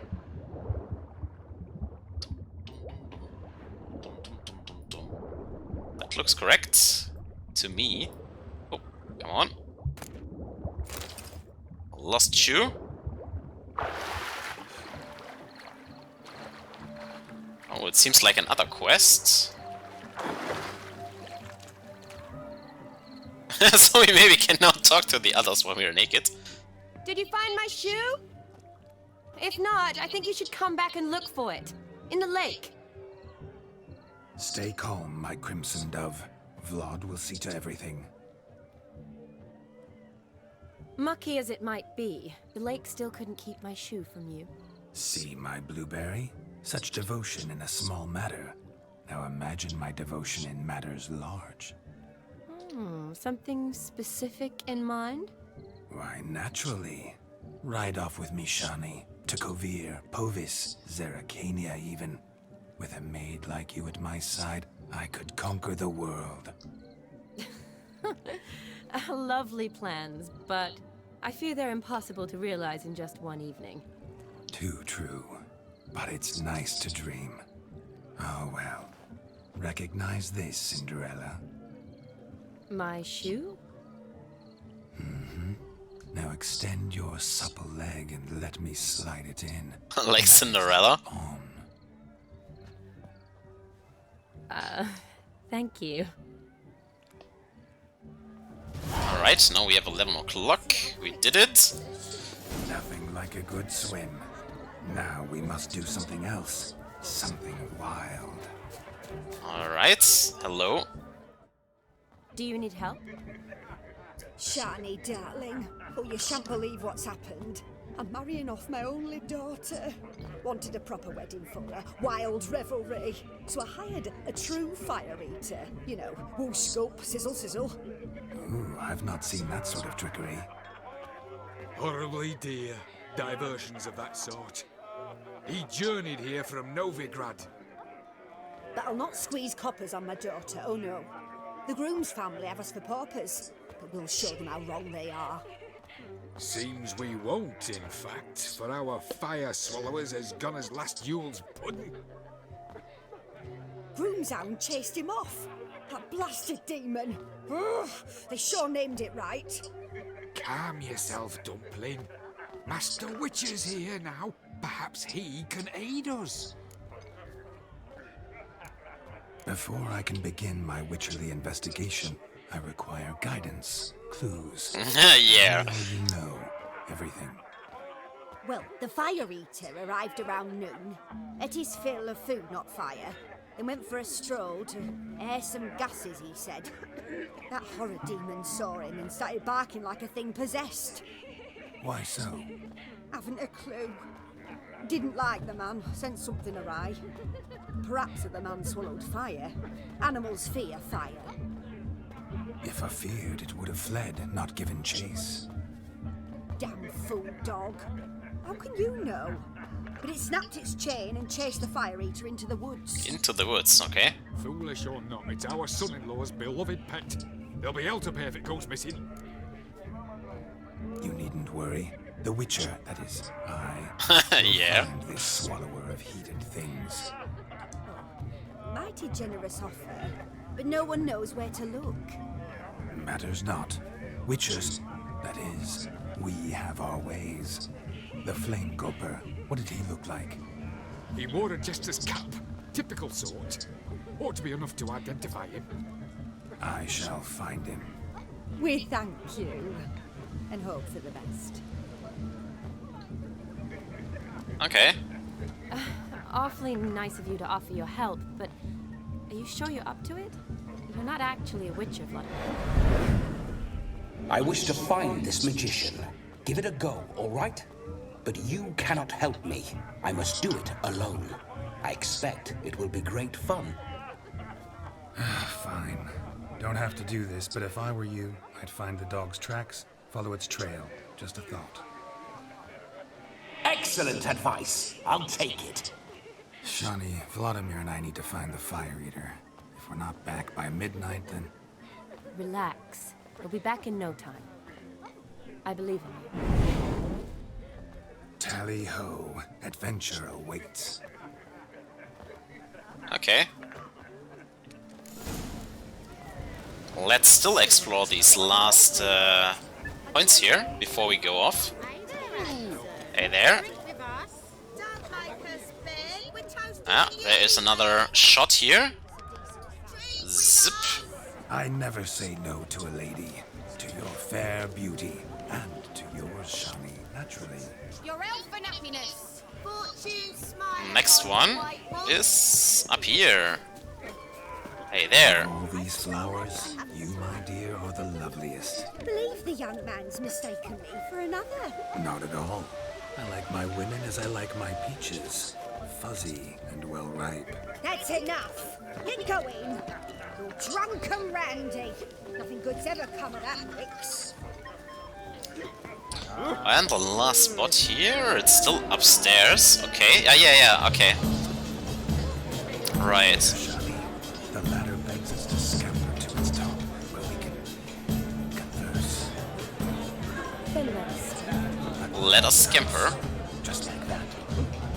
That looks correct to me. Oh, come on. Lost shoe. Oh, it seems like another quest. So we maybe can now talk to the others when we are naked.
Did you find my shoe? If not, I think you should come back and look for it. In the lake.
Stay calm, my crimson dove. Vlad will see to everything.
Mucky as it might be, the lake still couldn't keep my shoe from you.
See, my blueberry? Such devotion in a small matter. Now imagine my devotion in matters large.
Something specific in mind?
Why, naturally. Ride off with me, Shani. To Kovir, Povis, Zeracania even. With a maid like you at my side, I could conquer the world.
Lovely plans, but I fear they're impossible to realize in just one evening.
Too true. But it's nice to dream. Oh well. Recognize this, Cinderella?
My shoe?
Mm-hmm. Now extend your supple leg and let me slide it in.
Like Cinderella?
Thank you.
Alright, now we have 11 o'clock. We did it.
Nothing like a good swim. Now we must do something else. Something wild.
Alright, hello.
Do you need help?
Shani, darling. Oh, you shan't believe what's happened. I'm marrying off my only daughter. Wanted a proper wedding for her, wild revelry. So I hired a true fire eater. You know, whoosh, scope, sizzle, sizzle.
Ooh, I've not seen that sort of trickery.
Horribly dear diversions of that sort. He journeyed here from Novigrad.
But I'll not squeeze coppers on my daughter, oh no. The groom's family have us for paupers, but we'll show them how wrong they are.
Seems we won't, in fact, for our fire swallowers has gone as last Yule's pudding.
Groom's hound chased him off. That blasted demon. Ugh, they sure named it right.
Calm yourself, Dumpling. Master Witcher's here now. Perhaps he can aid us.
Before I can begin my witcherly investigation, I require guidance, clues.
Yeah.
You know everything.
Well, the fire eater arrived around noon. Ate his fill of food, not fire. Then went for a stroll to air some gases, he said. That horror demon saw him and started barking like a thing possessed.
Why so?
Haven't a clue. Didn't like the man, sent something awry. Perhaps the man swallowed fire. Animals fear fire.
If I feared, it would have fled, not given chase.
Damn fool dog. How can you know? But it snapped its chain and chased the fire eater into the woods.
Into the woods, okay.
Foolish or not, it's our son-in-law's beloved pet. There'll be hell to pay if it goes missing.
You needn't worry. The Witcher, that is, I,
yeah.
will find this swallower of heated things.
Mighty generous offer, but no one knows where to look.
Matters not. Witchers, that is, we have our ways. The Flame Gulper, what did he look like?
He wore a jester's cap. Typical sort. Ought to be enough to identify him.
I shall find him.
We thank you. and hope for the best.
Okay.
Awfully nice of you to offer your help, but are you sure you're up to it? You're not actually a witcher, Vladimir.
I wish to find this magician. Give it a go, all right? But you cannot help me. I must do it alone. I expect it will be great fun.
Fine. Don't have to do this, but if I were you, I'd find the dog's tracks, follow its trail. Just a thought.
Excellent advice. I'll take it.
Shani, Vladimir and I need to find the Fire Eater. If we're not back by midnight, then...
Relax. We'll be back in no time. I believe in you.
Tally-ho. Adventure awaits.
Okay. Let's still explore these last points here before we go off. Hey there. Ah, there is another shot here. Zip.
I never say no to a lady. To your fair beauty. And to yours, Shani, naturally.
Your elfin happiness. Fortune smile.
Next one is up here. Hey there.
All these flowers, you, my dear, are the loveliest.
Believe the young man's mistaken me for another.
Not at all. I like my women as I like my peaches. Fuzzy and well ripe.
That's enough. Get going. You're drunk and randy. Nothing good's ever come of that mix.
And the last spot here, it's still upstairs. Okay, yeah, okay. Right.
The ladder begs us to scamper to its top, where we can converse.
Then let's.
Let us scamper.
Just like that.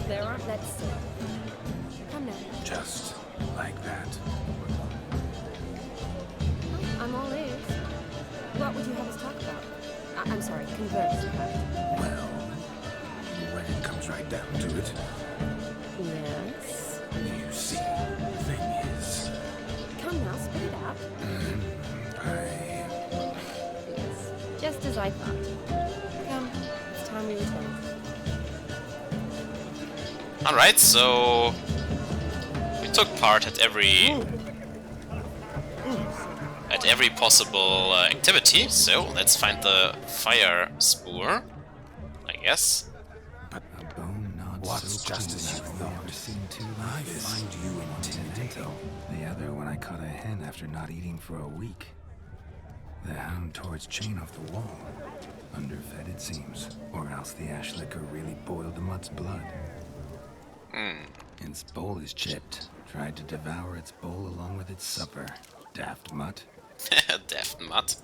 There are. Let's see. Come now.
Just like that.
I'm all ears. What would you have us talk about? I'm sorry, converse about.
Well, when it comes right down to it.
Yes?
You see, the thing is...
Come now, spit it out. Yes, just as I thought. Come, it's time we return.
Alright, so... we took part at every possible activity, so let's find the fire spoor, I guess.
But a bone not what's so just as you thought. I find you intimidating. The other when I caught a hen after not eating for a week. The hound tore its chain off the wall. Underfed it seems, or else the ash liquor really boiled the mutt's blood. Its bowl is chipped. Tried to devour its bowl along with its supper. Daft mutt.
Daft mutt.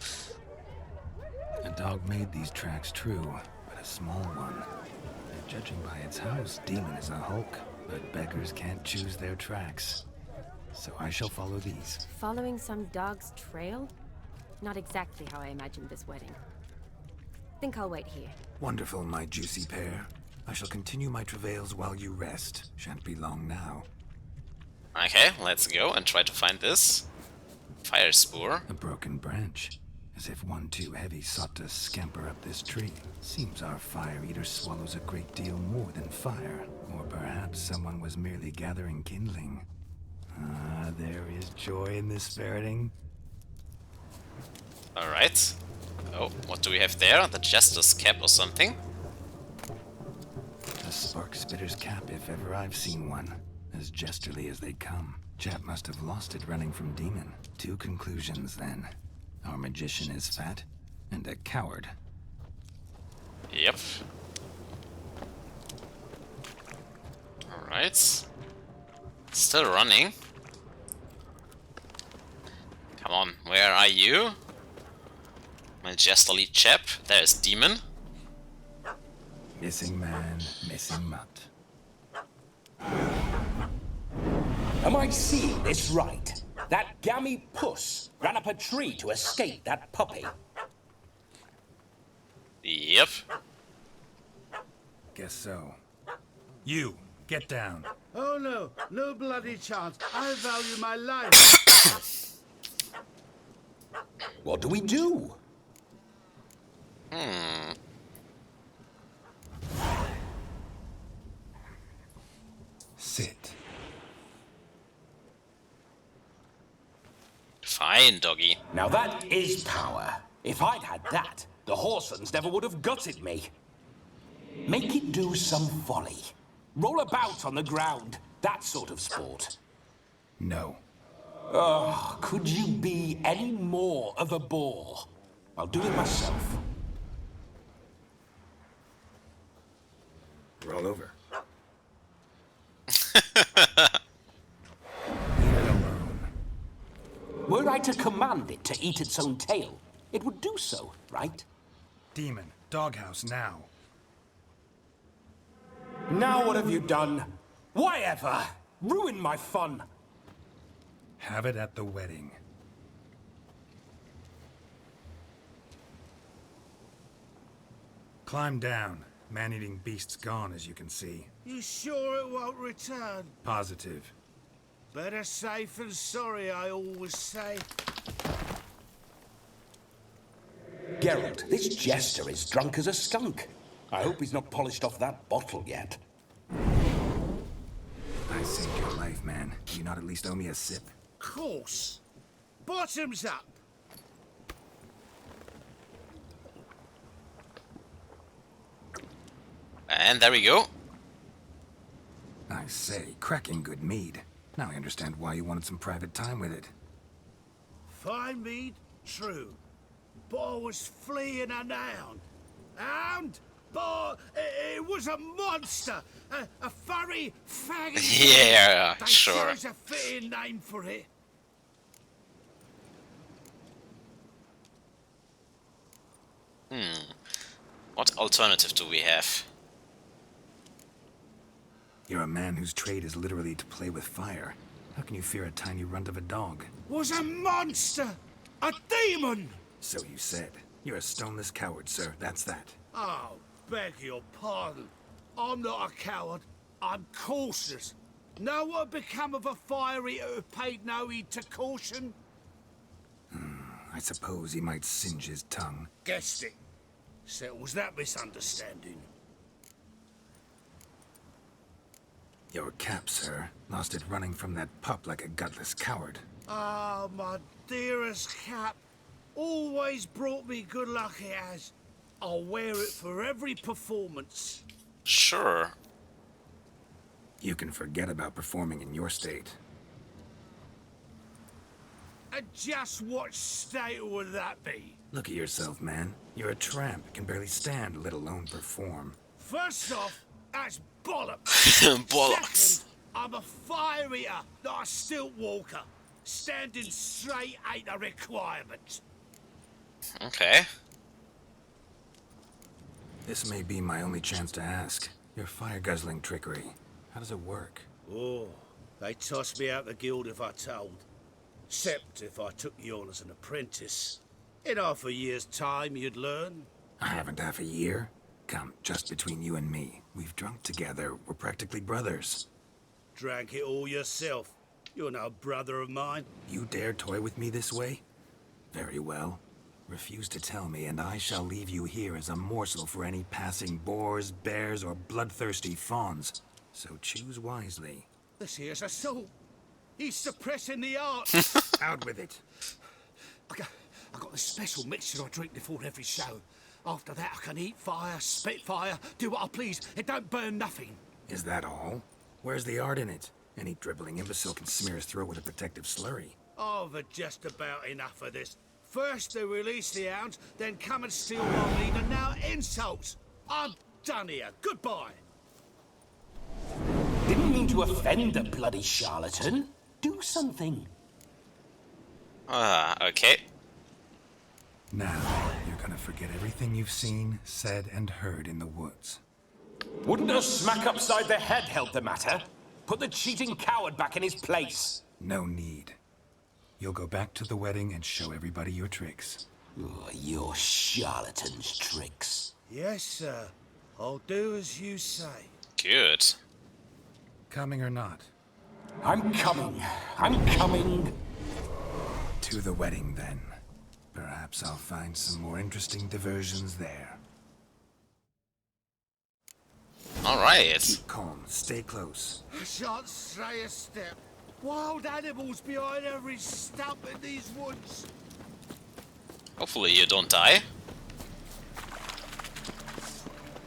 A dog made these tracks true, but a small one. And judging by its house, Demon is a hulk, but beggars can't choose their tracks. So I shall follow these.
Following some dog's trail? Not exactly how I imagined this wedding. Think I'll wait here.
Wonderful, my juicy pair. I shall continue my travails while you rest. Shan't be long now.
Okay, let's go and try to find this fire spoor.
A broken branch. As if one too heavy sought to scamper up this tree. Seems our fire eater swallows a great deal more than fire. Or perhaps someone was merely gathering kindling. Ah, there is joy in this ferreting.
Alright. Oh, what do we have there? The Jester's cap or something?
A spark spitter's cap if ever I've seen one. As jesterly as they come. Chap must have lost it running from Demon. Two conclusions then. Our magician is fat, and a coward.
Yep. Alright. Still running. Come on, where are you? My jesterly chap. There's Demon.
Missing man, missing mutt.
Am I seeing this right? That gammy puss ran up a tree to escape that puppy.
Yep.
Guess so. You, get down.
Oh no, no bloody chance. I value my life.
What do we do?
Hmm.
Sit.
Fine, doggy.
Now that is power. If I'd had that, the Horsons never would have gutted me. Make it do some folly. Roll about on the ground. That sort of sport.
No.
Oh, could you be any more of a bore? I'll do it myself.
Roll over.
Were I to command it to eat its own tail, it would do so, right?
Demon, doghouse now.
Now what have you done? Why ever? Ruin my fun.
Have it at the wedding. Climb down. Man-eating beast's gone, as you can see.
You sure it won't return?
Positive.
Better safe than sorry, I always say.
Geralt, this jester is drunk as a skunk. I hope he's not polished off that bottle yet.
I saved your life, man. Do you not at least owe me a sip?
Course. Bottoms up.
And there we go.
I say, cracking good mead. Now I understand why you wanted some private time with it.
Fine mead, true. But I was fleeing an hound. Hound? But it was a monster. A furry faggot.
Yeah,
they
sure.
chose a fitting name for it.
What alternative do we have?
You're a man whose trade is literally to play with fire. How can you fear a tiny runt of a dog?
Was a monster. A demon.
So you said. You're a stoneless coward, sir. That's that.
Oh, beg your pardon. I'm not a coward. I'm cautious. Know what become of a fire eater who paid no heed to caution?
I suppose he might singe his tongue.
Guessed it. Settles that misunderstanding.
Your cap, sir. Lost it running from that pup like a gutless coward.
Ah, my dearest cap. Always brought me good luck it has. I'll wear it for every performance.
Sure.
You can forget about performing in your state.
And just what state would that be?
Look at yourself, man. You're a tramp, can barely stand, let alone perform.
First off, that's bollocks.
Bollocks.
Second, I'm a fire eater, not a stilt walker. Standing straight ain't a requirement.
Okay.
This may be my only chance to ask. Your fire-guzzling trickery. How does it work?
Oh, they tossed me out the guild if I told. Except if I took you on as an apprentice. In half a year's time, you'd learn.
I haven't half a year. Come, just between you and me. We've drunk together. We're practically brothers.
Drank it all yourself. You're no brother of mine.
You dare toy with me this way? Very well. Refuse to tell me, and I shall leave you here as a morsel for any passing boars, bears, or bloodthirsty fawns. So choose wisely.
This here's assault. He's suppressing the arts.
Out with it.
I got this special mixture I drink before every show. After that, I can eat fire, spit fire, do what I please. It don't burn nothing.
Is that all? Where's the art in it? Any dribbling imbecile can smear his throat with a protective slurry.
I've had just about enough of this. First they release the hounds, then come and steal my meat, and now insults. I'm done here. Goodbye.
Didn't mean to offend the bloody charlatan. Do something.
Okay.
Now, you're gonna forget everything you've seen, said, and heard in the woods.
Wouldn't a smack upside the head help the matter? Put the cheating coward back in his place.
No need. You'll go back to the wedding and show everybody your tricks.
Oh, your charlatan's tricks.
Yes, sir. I'll do as you say.
Good.
Coming or not?
I'm coming. I'm coming.
To the wedding, then. Perhaps I'll find some more interesting diversions there.
Alright.
Keep calm, stay close.
I shan't stray a step. Wild animals behind every stump in these woods.
Hopefully you don't die.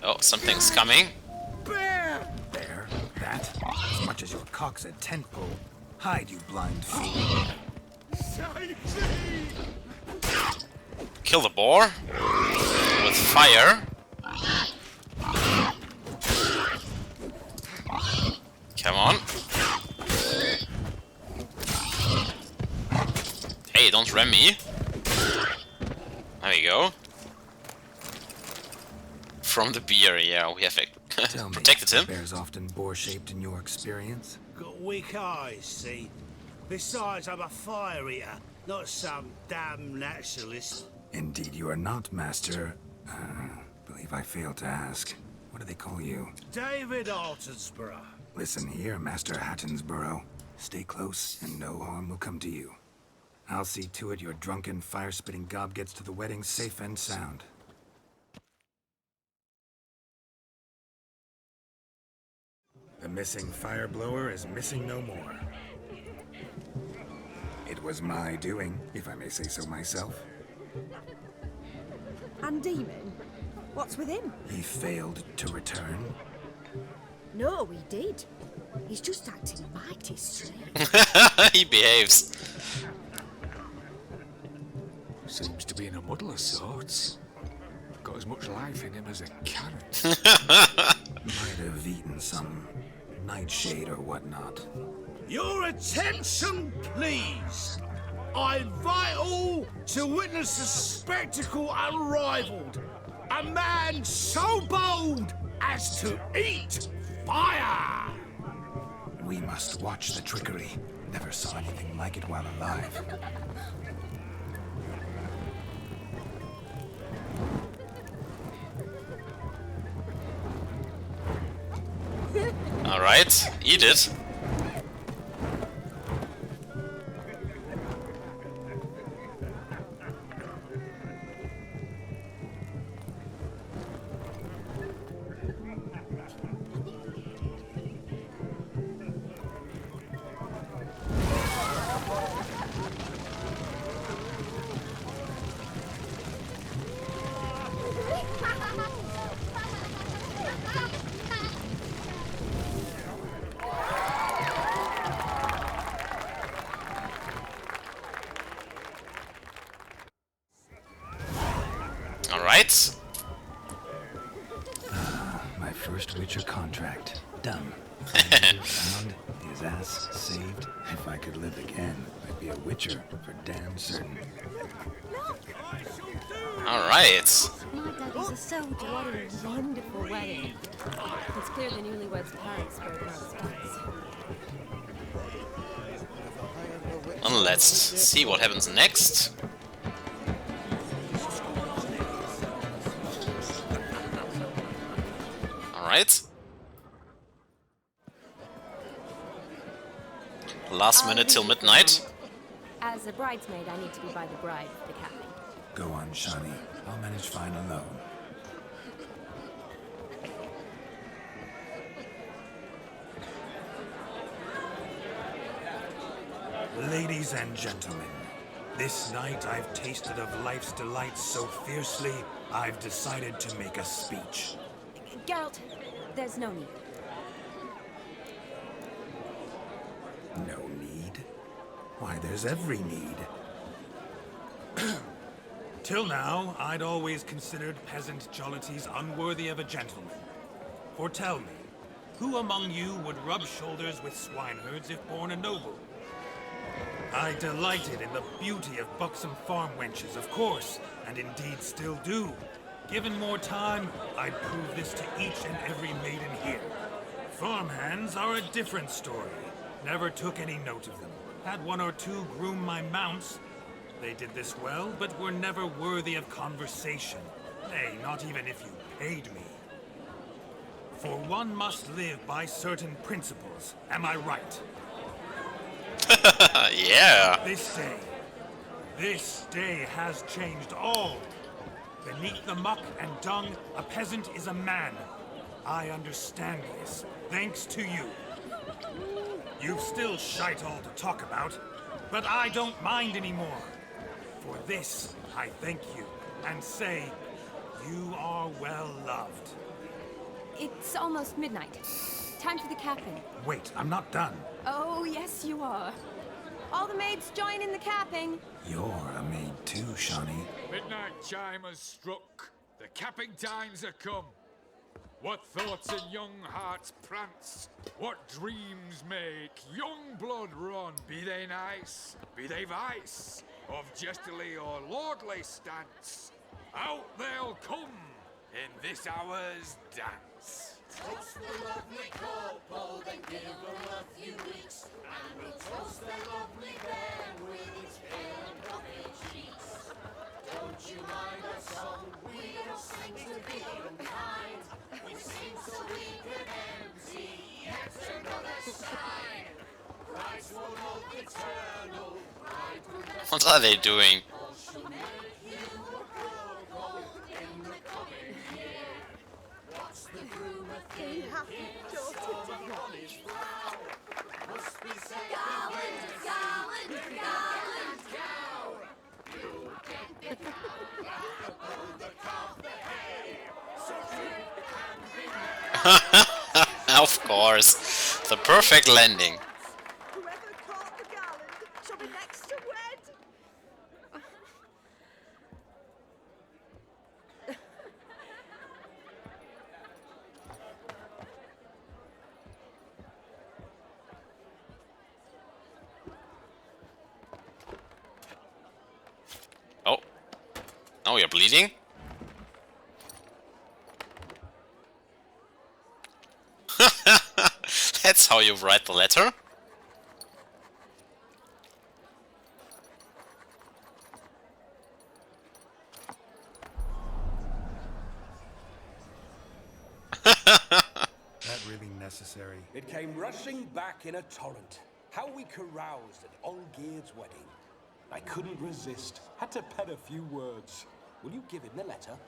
Oh, something's coming.
Bear!
There, that, as much as your cock's a tent pole. Hide, you blind fool.
Kill the boar with fire. Come on. Hey, don't ram me. There you go. From the beer, yeah, we have protected him.
Bears often boar-shaped in your experience?
Got weak eyes, see? Besides, I'm a fire eater, not some damn naturalist.
Indeed you are not, Master. Believe I failed to ask. What do they call you?
David Altonsborough.
Listen here, Master Hattonsborough. Stay close, and no harm will come to you. I'll see to it your drunken, fire-spitting gob gets to the wedding safe and sound. The missing fire blower is missing no more. It was my doing, if I may say so myself.
And Demon? What's with him?
He failed to return.
No, he did. He's just acting mighty strange.
He behaves.
Seems to be in a muddle of sorts. Got as much life in him as a carrot.
Might have eaten some nightshade or whatnot.
Your attention, please. I invite all to witness a spectacle unrivaled. A man so bold as to eat fire.
We must watch the trickery. Never saw anything like it while alive.
Alright, eat it. Alright.
My first Witcher contract. Done. Found, his ass saved. If I could live again, I'd be a Witcher for damn certain.
Alright.
My daddies are so what a wonderful wedding. It's clear the newlyweds' parents spared no expense.
And let's see what happens next. Alright. Last minute till midnight.
As a bridesmaid, I need to be by the bride for the capping.
Go on, Shani. I'll manage fine alone. Ladies and gentlemen, this night I've tasted of life's delights so fiercely, I've decided to make a speech.
Geralt, there's no need.
No need? Why, there's every need. Till now, I'd always considered peasant jollities unworthy of a gentleman. For tell me, who among you would rub shoulders with swineherds if born a noble? I delighted in the beauty of buxom farm wenches, of course, and indeed still do. Given more time, I'd prove this to each and every maiden here. Farmhands are a different story. Never took any note of them. Had one or two groom my mounts. They did this well, but were never worthy of conversation. Nay, not even if you paid me. For one must live by certain principles. Am I right?
Yeah.
This day has changed all. Beneath the muck and dung, a peasant is a man. I understand this, thanks to you. You've still shite all to talk about, but I don't mind anymore. For this, I thank you, and say, you are well loved.
It's almost midnight. Time for the capping.
Wait, I'm not done.
Oh, yes, you are. All the maids join in the capping.
You're a maid too, Shawnee.
Midnight chime has struck. The capping times are come. What thoughts in young hearts prance? What dreams make young blood run? Be they nice, be they vice, of jestily or lordly stance, out they'll come in this hour's dance.
Toast the lovely couple, then give them a few weeks, and we'll toast the lovely bear with its pale and puffy cheeks. Don't you mind our song? We don't sing to be unkind. We sing so we can empty yet another side. Christ will hold eternal.
What are they doing? Of course, the perfect landing.
Whoever caught the garland shall be next to wed.
Oh. Oh, you're bleeding? That's how you write the letter?
That really necessary?
It came rushing back in a torrent. How we caroused at Olgierd's wedding. I couldn't resist. Had to pen a few words. Will you give him the letter?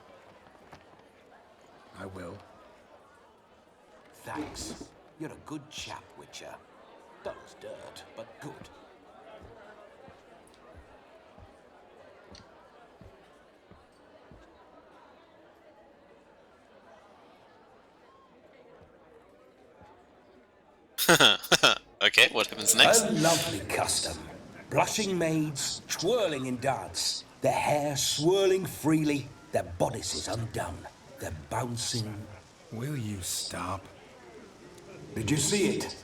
I will.
Thanks. You're a good chap, Witcher. Dull's dirt, but good.
Okay, what happens next?
A lovely custom. Blushing maids, twirling in dance, their hair swirling freely, their bodices undone, their bouncing...
Will you stop?
Did you see it?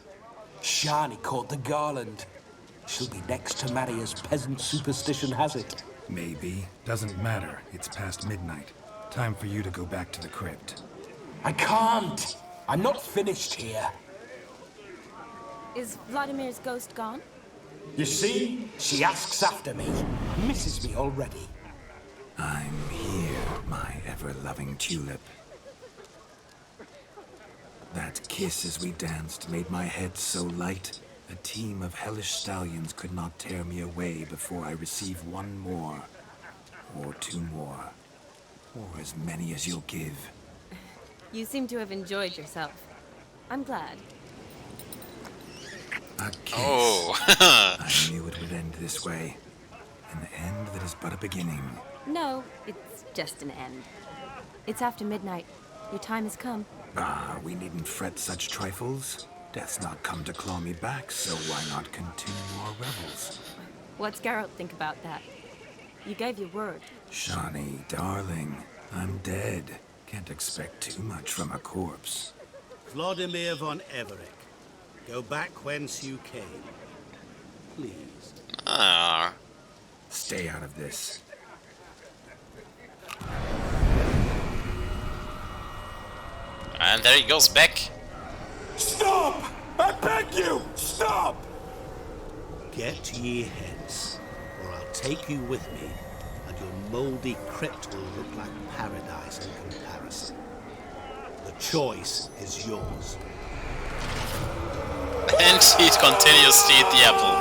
Shani caught the garland. She'll be next to marry as peasant superstition has it.
Maybe. Doesn't matter. It's past midnight. Time for you to go back to the crypt.
I can't. I'm not finished here.
Is Vladimir's ghost gone?
You see? She asks after me. Misses me already.
I'm here, my ever-loving tulip. That kiss as we danced made my head so light, a team of hellish stallions could not tear me away before I receive one more, or two more, or as many as you'll give.
You seem to have enjoyed yourself. I'm glad.
A kiss.
Oh.
I knew it would end this way. An end that is but a beginning.
No, it's just an end. It's after midnight. Your time has come.
Ah, we needn't fret such trifles. Death's not come to claw me back, so why not continue our revels?
What's Geralt think about that? You gave your word.
Shawnee, darling, I'm dead. Can't expect too much from a corpse.
Vladimir von Everick, go back whence you came. Please.
Ah.
Stay out of this.
And there he goes back.
Stop! I beg you! Stop!
Get ye hence, or I'll take you with me, and your mouldy crypt will look like paradise in comparison. The choice is yours.
And he continues to eat the apple.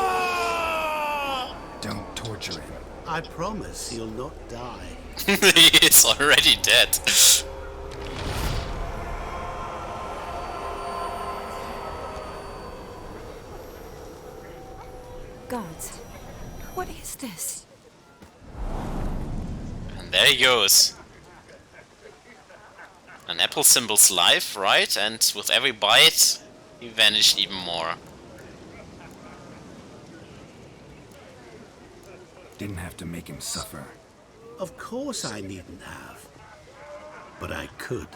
Don't torture him.
I promise he'll not die.
He is already dead.
Gods, what is this?
And there he goes. An apple symbol's life, right? And with every bite, he vanished even more.
Didn't have to make him suffer.
Of course I needn't have. But I could.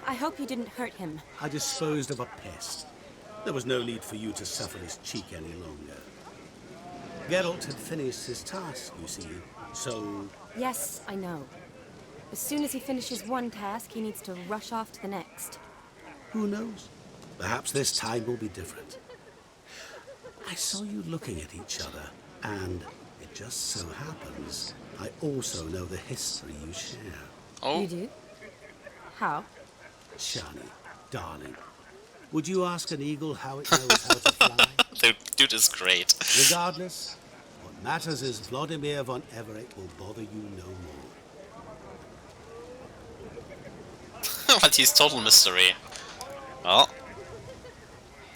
I hope you didn't hurt him.
I disposed of a pest. There was no need for you to suffer his cheek any longer. Geralt had finished his task, you see, so...
Yes, I know. As soon as he finishes one task, he needs to rush off to the next.
Who knows? Perhaps this time will be different. I saw you looking at each other, and it just so happens I also know the history you share.
Oh?
You do? How?
Shani, darling, would you ask an eagle how it knows how to fly?
The dude is great.
Regardless, what matters is Vladimir von Everett will bother you no more.
But he's total mystery. Well.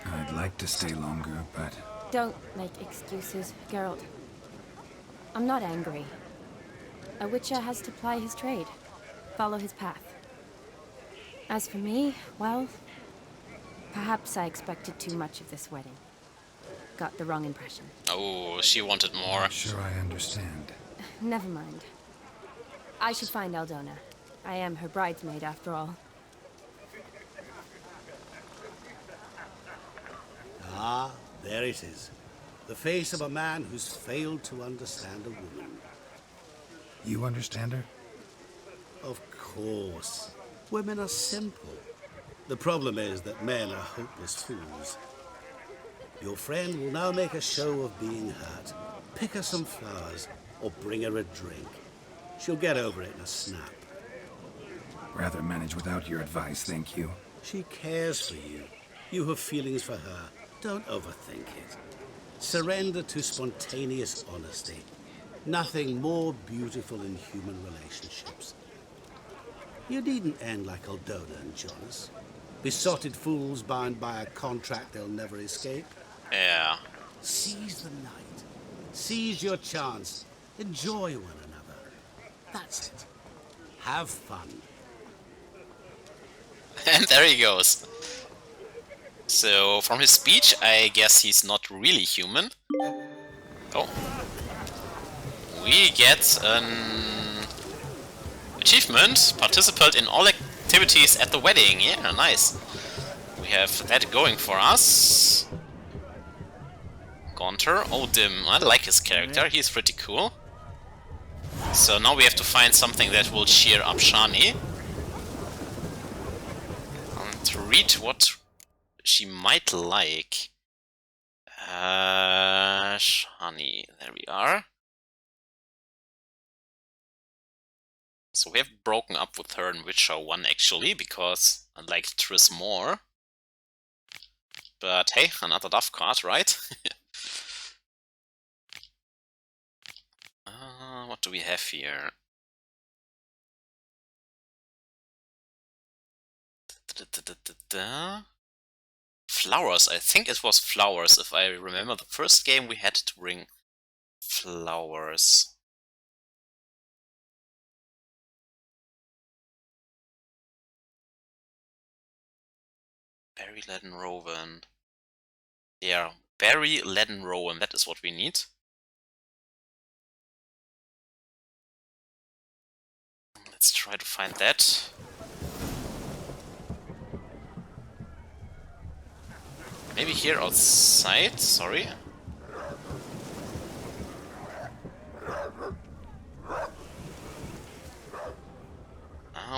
I'd like to stay longer, but...
Don't make excuses, Geralt. I'm not angry. A witcher has to ply his trade, follow his path. As for me, well, perhaps I expected too much of this wedding. Got the wrong impression.
Oh, she wanted more.
I'm sure I understand.
Never mind. I should find Aldona. I am her bridesmaid, after all.
Ah, there it is. The face of a man who's failed to understand a woman.
You understand her?
Of course. Women are simple. The problem is that men are hopeless fools. Your friend will now make a show of being hurt. Pick her some flowers, or bring her a drink. She'll get over it in a snap.
Rather manage without your advice, thank you.
She cares for you. You have feelings for her. Don't overthink it. Surrender to spontaneous honesty. Nothing more beautiful in human relationships. You needn't end like Aldona and Jonas. Besotted fools bound by a contract they'll never escape.
Yeah.
Seize the night. Seize your chance. Enjoy one another. That's it. Have fun.
And there he goes. So, from his speech, I guess he's not really human. Oh. We get an achievement. Participate in all activities at the wedding. Yeah, nice. We have that going for us. Gaunter. Odim. I like his character. He's pretty cool. So now we have to find something that will cheer up Shani. And to read what she might like. Shani. There we are. So we have broken up with her in Witcher 1 actually, because I liked Triss more. But hey, another Dove card, right? What do we have here? Flowers, I think it was flowers. If I remember the first game we had to bring flowers. Barry Leaden Rowan. Yeah, Barry Leaden Rowan, that is what we need. Let's try to find that. Maybe here outside, sorry.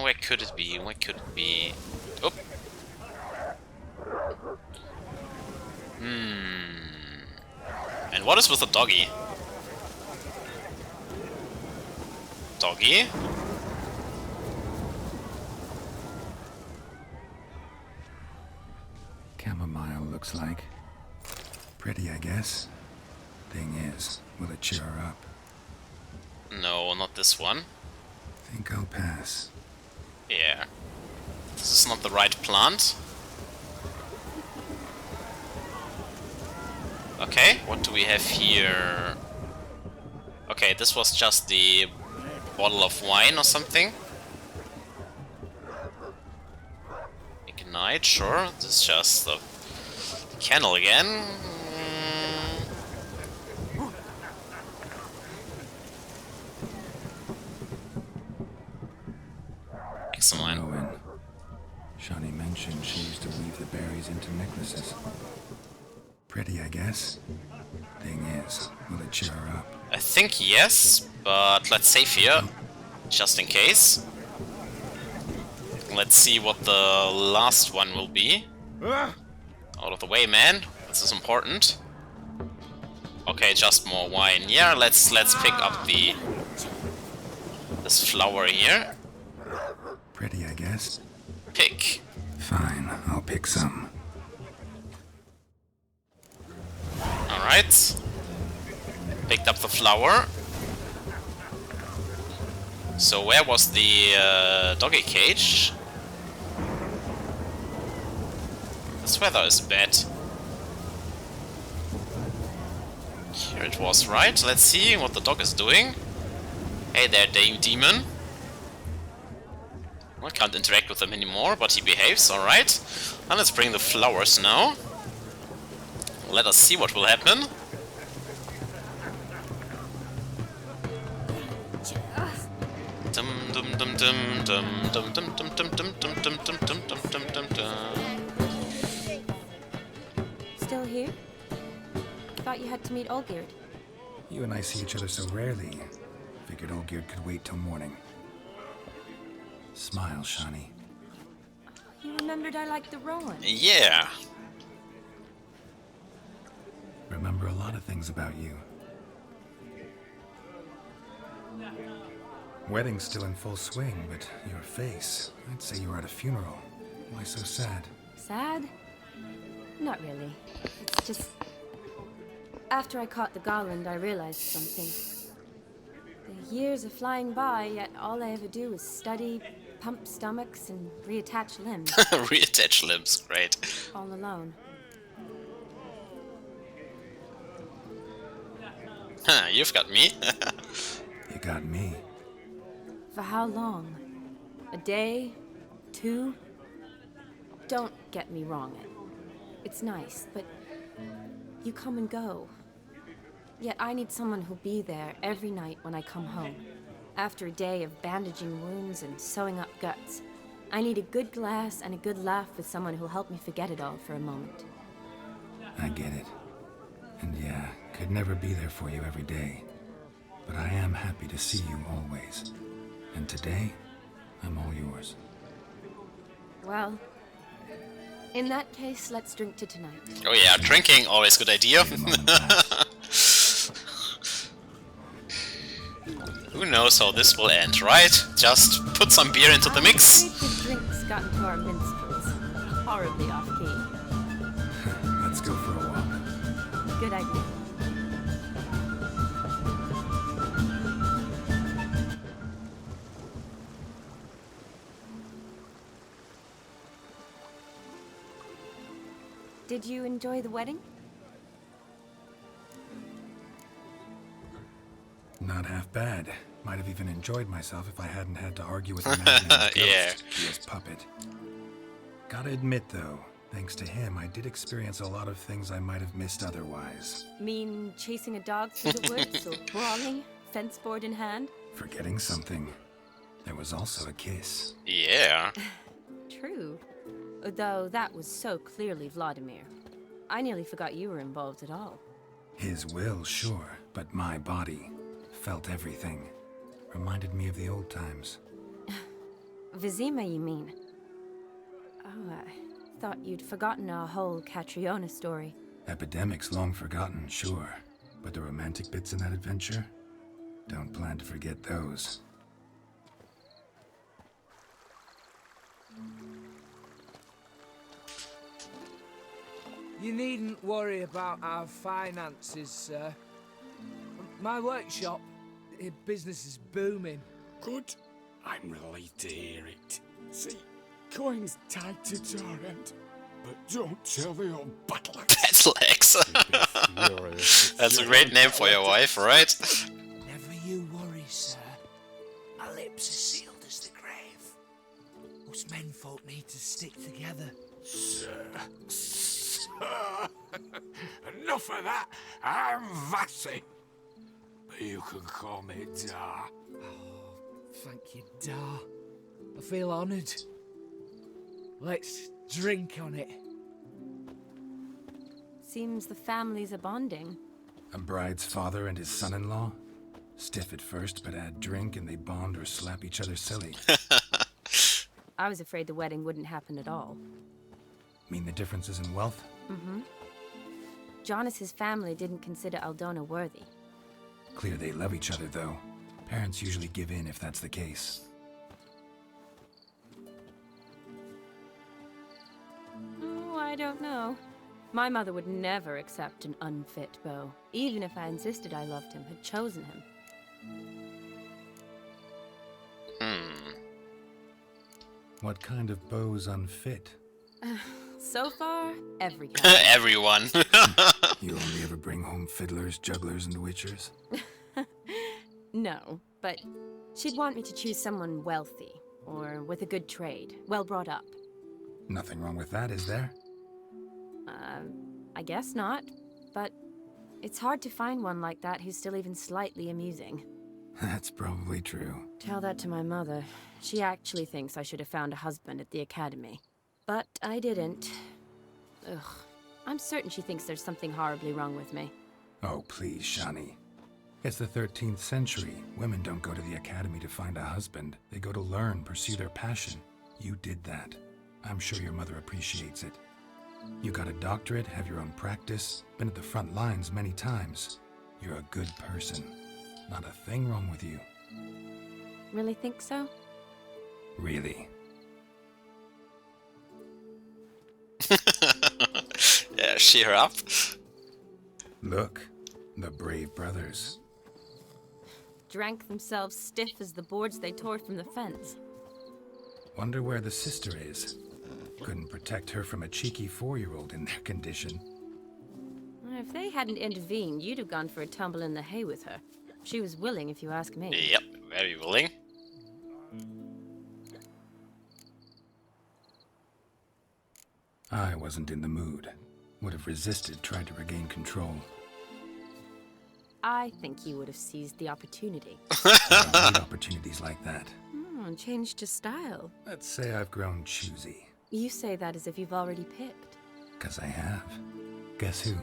Where could it be? Where could it be? Oh. And what is with the doggy? Doggy?
Chamomile looks like. Pretty, I guess. Thing is, will it cheer her up?
No, not this one.
Think I'll pass.
Yeah. This is not the right plant. Okay, what do we have here? Okay, this was just the bottle of wine or something. Ignite, sure. This is just the candle again. Excellent.
Shani mentioned she used to weave the berries into necklaces. Pretty, I guess. Thing is, will it cheer her up?
I think yes, but let's save here, just in case. Let's see what the last one will be. Out of the way, man. This is important. Okay, just more wine. Yeah, let's pick up this flower here.
Pretty, I guess.
Pick.
Fine, I'll pick some.
Alright. Picked up the flower. So where was the doggy cage? This weather is bad. Here it was, right? Let's see what the dog is doing. Hey there, demon. I can't interact with him anymore, but he behaves, alright. And let's bring the flowers now. Let us see what will happen. Dum dum dum dum dum dum dum dum dum dum dum dum dum dum dum dum dum.
Still here? Thought you had to meet Olgierd.
You and I see each other so rarely. Figured Olgierd could wait till morning. Smile, Shani.
You remembered I liked the Rowan.
Yeah.
Remember a lot of things about you. Wedding's still in full swing, but your face, I'd say you were at a funeral. Why so sad?
Sad? Not really. It's just... After I caught the garland, I realized something. The years are flying by, yet all I ever do is study, pump stomachs, and reattach limbs.
Reattach limbs, great.
All alone.
Huh, you've got me.
You got me.
For how long? A day? 2? Don't get me wrong. It's nice, but you come and go. Yet I need someone who'll be there every night when I come home. After a day of bandaging wounds and sewing up guts, I need a good glass and a good laugh with someone who'll help me forget it all for a moment.
I get it. And yeah, could never be there for you every day. But I am happy to see you always. And today, I'm all yours.
Well, in that case, let's drink to tonight.
Oh yeah, drinking, always good idea. Who knows how this will end, right? Just put some beer into the mix.
The drinks got into our minstrels. Horribly off key.
Let's go for a walk.
Good idea. Did you enjoy the wedding?
Not half bad. Might have even enjoyed myself if I hadn't had to argue with a madman's ghost,
Yeah.
his puppet. Gotta admit, though, thanks to him, I did experience a lot of things I might have missed otherwise.
Mean chasing a dog through the woods or brawling, fence board in hand?
Forgetting something. There was also a kiss.
Yeah.
True. Though that was so clearly Vladimir. I nearly forgot you were involved at all.
His will, sure, but my body felt everything. Reminded me of the old times.
Vizima, you mean? Oh, I thought you'd forgotten our whole Catriona story.
Epidemics long forgotten, sure. But the romantic bits in that adventure? Don't plan to forget those.
You needn't worry about our finances, sir. My workshop, Business is booming.
Good. I'm relieved to hear it. See, coin's tight at our end. But don't tell the old Battleaxe.
Battleaxe. That's a great name for your wife, right?
Never you worry, sir. My lips are sealed as the grave. Us menfolk need to stick together.
Sir. Enough of that. I'm Vassy. But you can call me Dar.
Thank you, Dar. I feel honoured. Let's drink on it.
Seems the families are bonding.
A bride's father and his son-in-law? Stiff at first, but add drink and they bond or slap each other silly.
I was afraid the wedding wouldn't happen at all.
Mean the differences in wealth?
Mm-hmm. Jonas's family didn't consider Aldona worthy.
Clear they love each other, though. Parents usually give in if that's the case.
Oh, I don't know. My mother would never accept an unfit beau, even if I insisted I loved him, had chosen him.
What kind of beau's unfit?
So far, every kind.
Everyone.
You only ever bring home fiddlers, jugglers, and witchers?
No, but she'd want me to choose someone wealthy, or with a good trade, well brought up.
Nothing wrong with that, is there?
I guess not, but it's hard to find one like that who's still even slightly amusing.
That's probably true.
Tell that to my mother. She actually thinks I should have found a husband at the academy. But I didn't. Ugh. I'm certain she thinks there's something horribly wrong with me.
Oh, please, Shani. It's the 13th century. Women don't go to the academy to find a husband. They go to learn, pursue their passion. You did that. I'm sure your mother appreciates it. You got a doctorate, have your own practice, been at the front lines many times. You're a good person. Not a thing wrong with you.
Really think so?
Really.
Yeah, cheer up.
Look, the brave brothers.
Drank themselves stiff as the boards they tore from the fence.
Wonder where the sister is. Couldn't protect her from a cheeky 4-year-old in their condition.
If they hadn't intervened, you'd have gone for a tumble in the hay with her. She was willing, if you ask me.
Yep, very willing.
I wasn't in the mood. Would have resisted, tried to regain control.
I think you would have seized the opportunity.
I don't need opportunities like that.
Changed your style.
Let's say I've grown choosy.
You say that as if you've already picked.
'Cause I have. Guess who?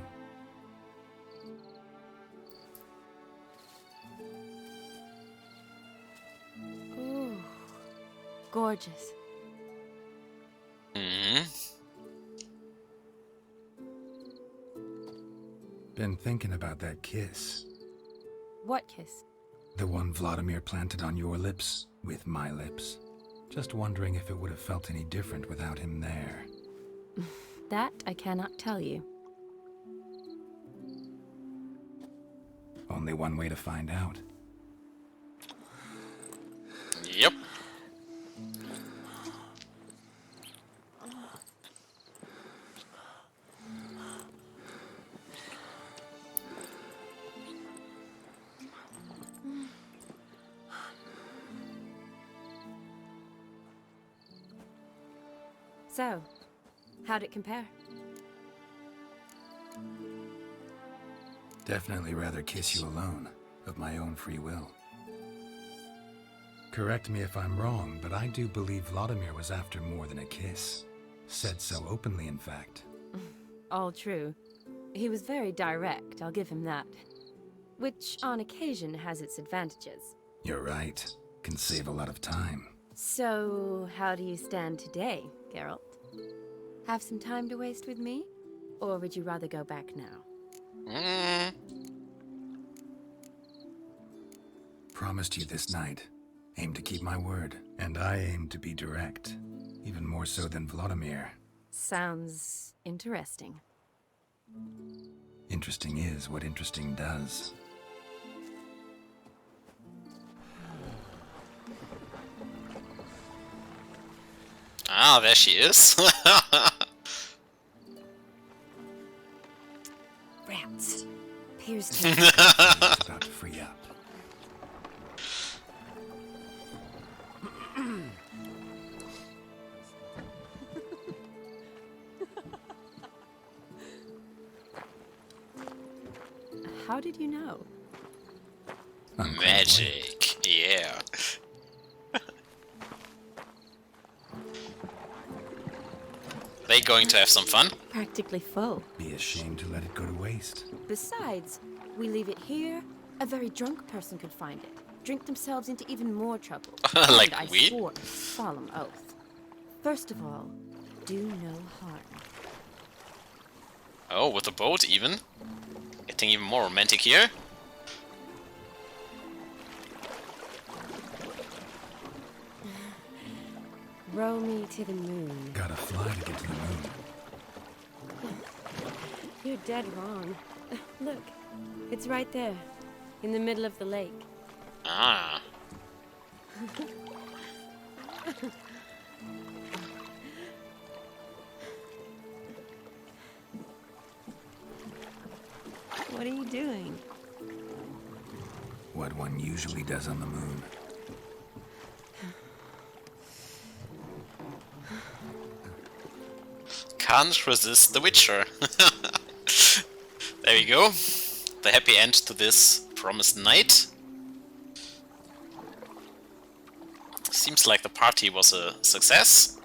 Ooh, gorgeous.
Been thinking about that kiss.
What kiss?
The one Vladimir planted on your lips, with my lips. Just wondering if it would have felt any different without him there.
That I cannot tell you.
Only one way to find out.
Yep.
So, how'd it compare?
Definitely rather kiss you alone, of my own free will. Correct me if I'm wrong, but I do believe Vladimir was after more than a kiss. Said so openly, in fact.
All true. He was very direct, I'll give him that. Which, on occasion, has its advantages.
You're right. Can save a lot of time.
So, how do you stand today, Geralt? Have some time to waste with me? Or would you rather go back now?
Promised you this night. Aim to keep my word. And I aim to be direct. Even more so than Vladimir.
Sounds interesting.
Interesting is what interesting does.
Ah, there she is.
Rats. Appears to
About to free up.
How did you know?
Magic, yeah. They going to have some fun?
Practically full.
Be ashamed to let it go to waste.
Besides, we leave it here, a very drunk person could find it, drink themselves into even more trouble.
Like
and I
we?
swore a solemn oath. First of all, do no harm.
Oh, with a boat even? Getting even more romantic here.
Row me to the moon.
Gotta fly to get to the moon.
You're dead wrong. Look, it's right there, in the middle of the lake.
Ah.
What are you doing?
What one usually does on the moon.
Can't resist the Witcher. There we go. The happy end to this promised night. Seems like the party was a success.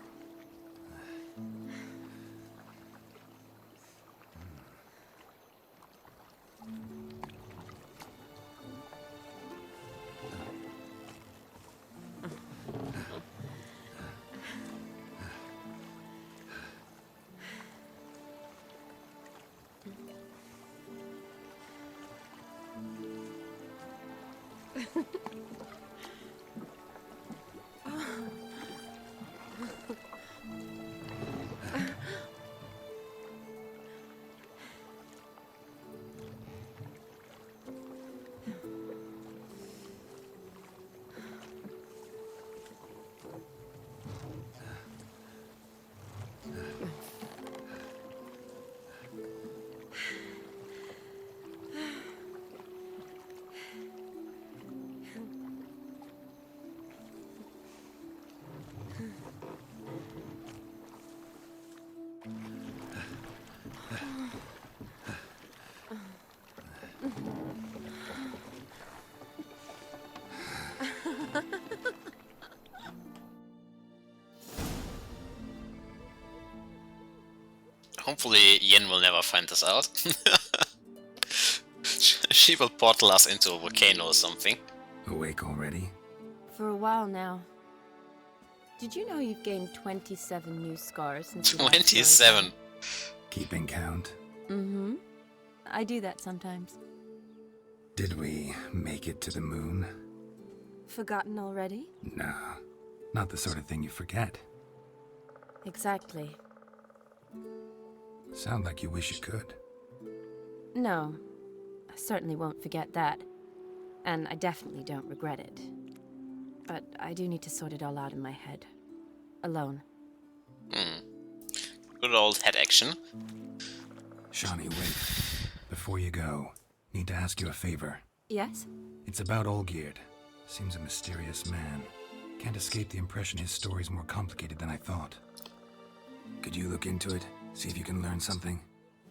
Hopefully Yen will never find this out. She will portal us into a volcano or something.
Awake already?
For a while now. Did you know you've gained 27 new scars since you last
27.
Keeping count?
Mm-hmm. I do that sometimes.
Did we make it to the moon?
Forgotten already?
No, not the sort of thing you forget.
Exactly.
Sound like you wish you could.
No, I certainly won't forget that. And I definitely don't regret it. But I do need to sort it all out in my head. Alone.
Good old head action.
Shawnee, wait. Before you go, need to ask you a favor.
Yes?
It's about Olgierd. Seems a mysterious man. Can't escape the impression his story's more complicated than I thought. Could you look into it? See if you can learn something?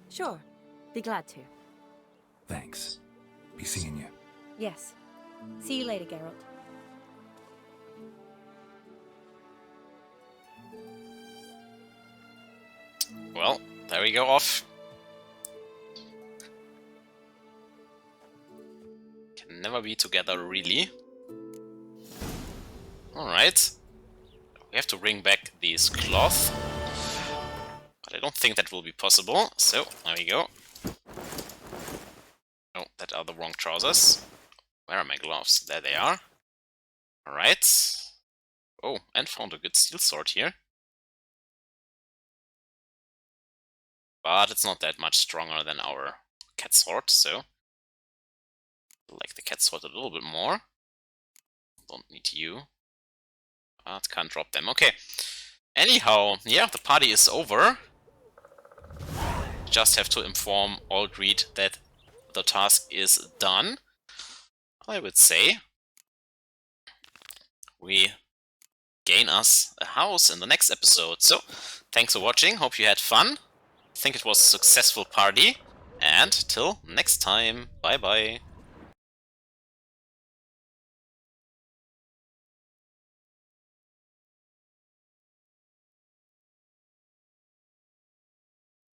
Sure. Be glad to.
Thanks. Be seeing you.
Yes. See you later, Geralt.
Well, there we go off. Can never be together, really. Alright. We have to bring back these cloth. But I don't think that will be possible. So, there we go. Oh, that are the wrong trousers. Where are my gloves? There they are. Alright. Oh, and found a good steel sword here. But it's not that much stronger than our cat sword, so I like the cat sword a little bit more. Don't need you. But can't drop them. Okay. Anyhow, yeah, the party is over. Just have to inform Aldred that the task is done. I would say we gain us a house in the next episode. So, thanks for watching, hope you had fun. I think it was a successful party. And till next time, bye bye.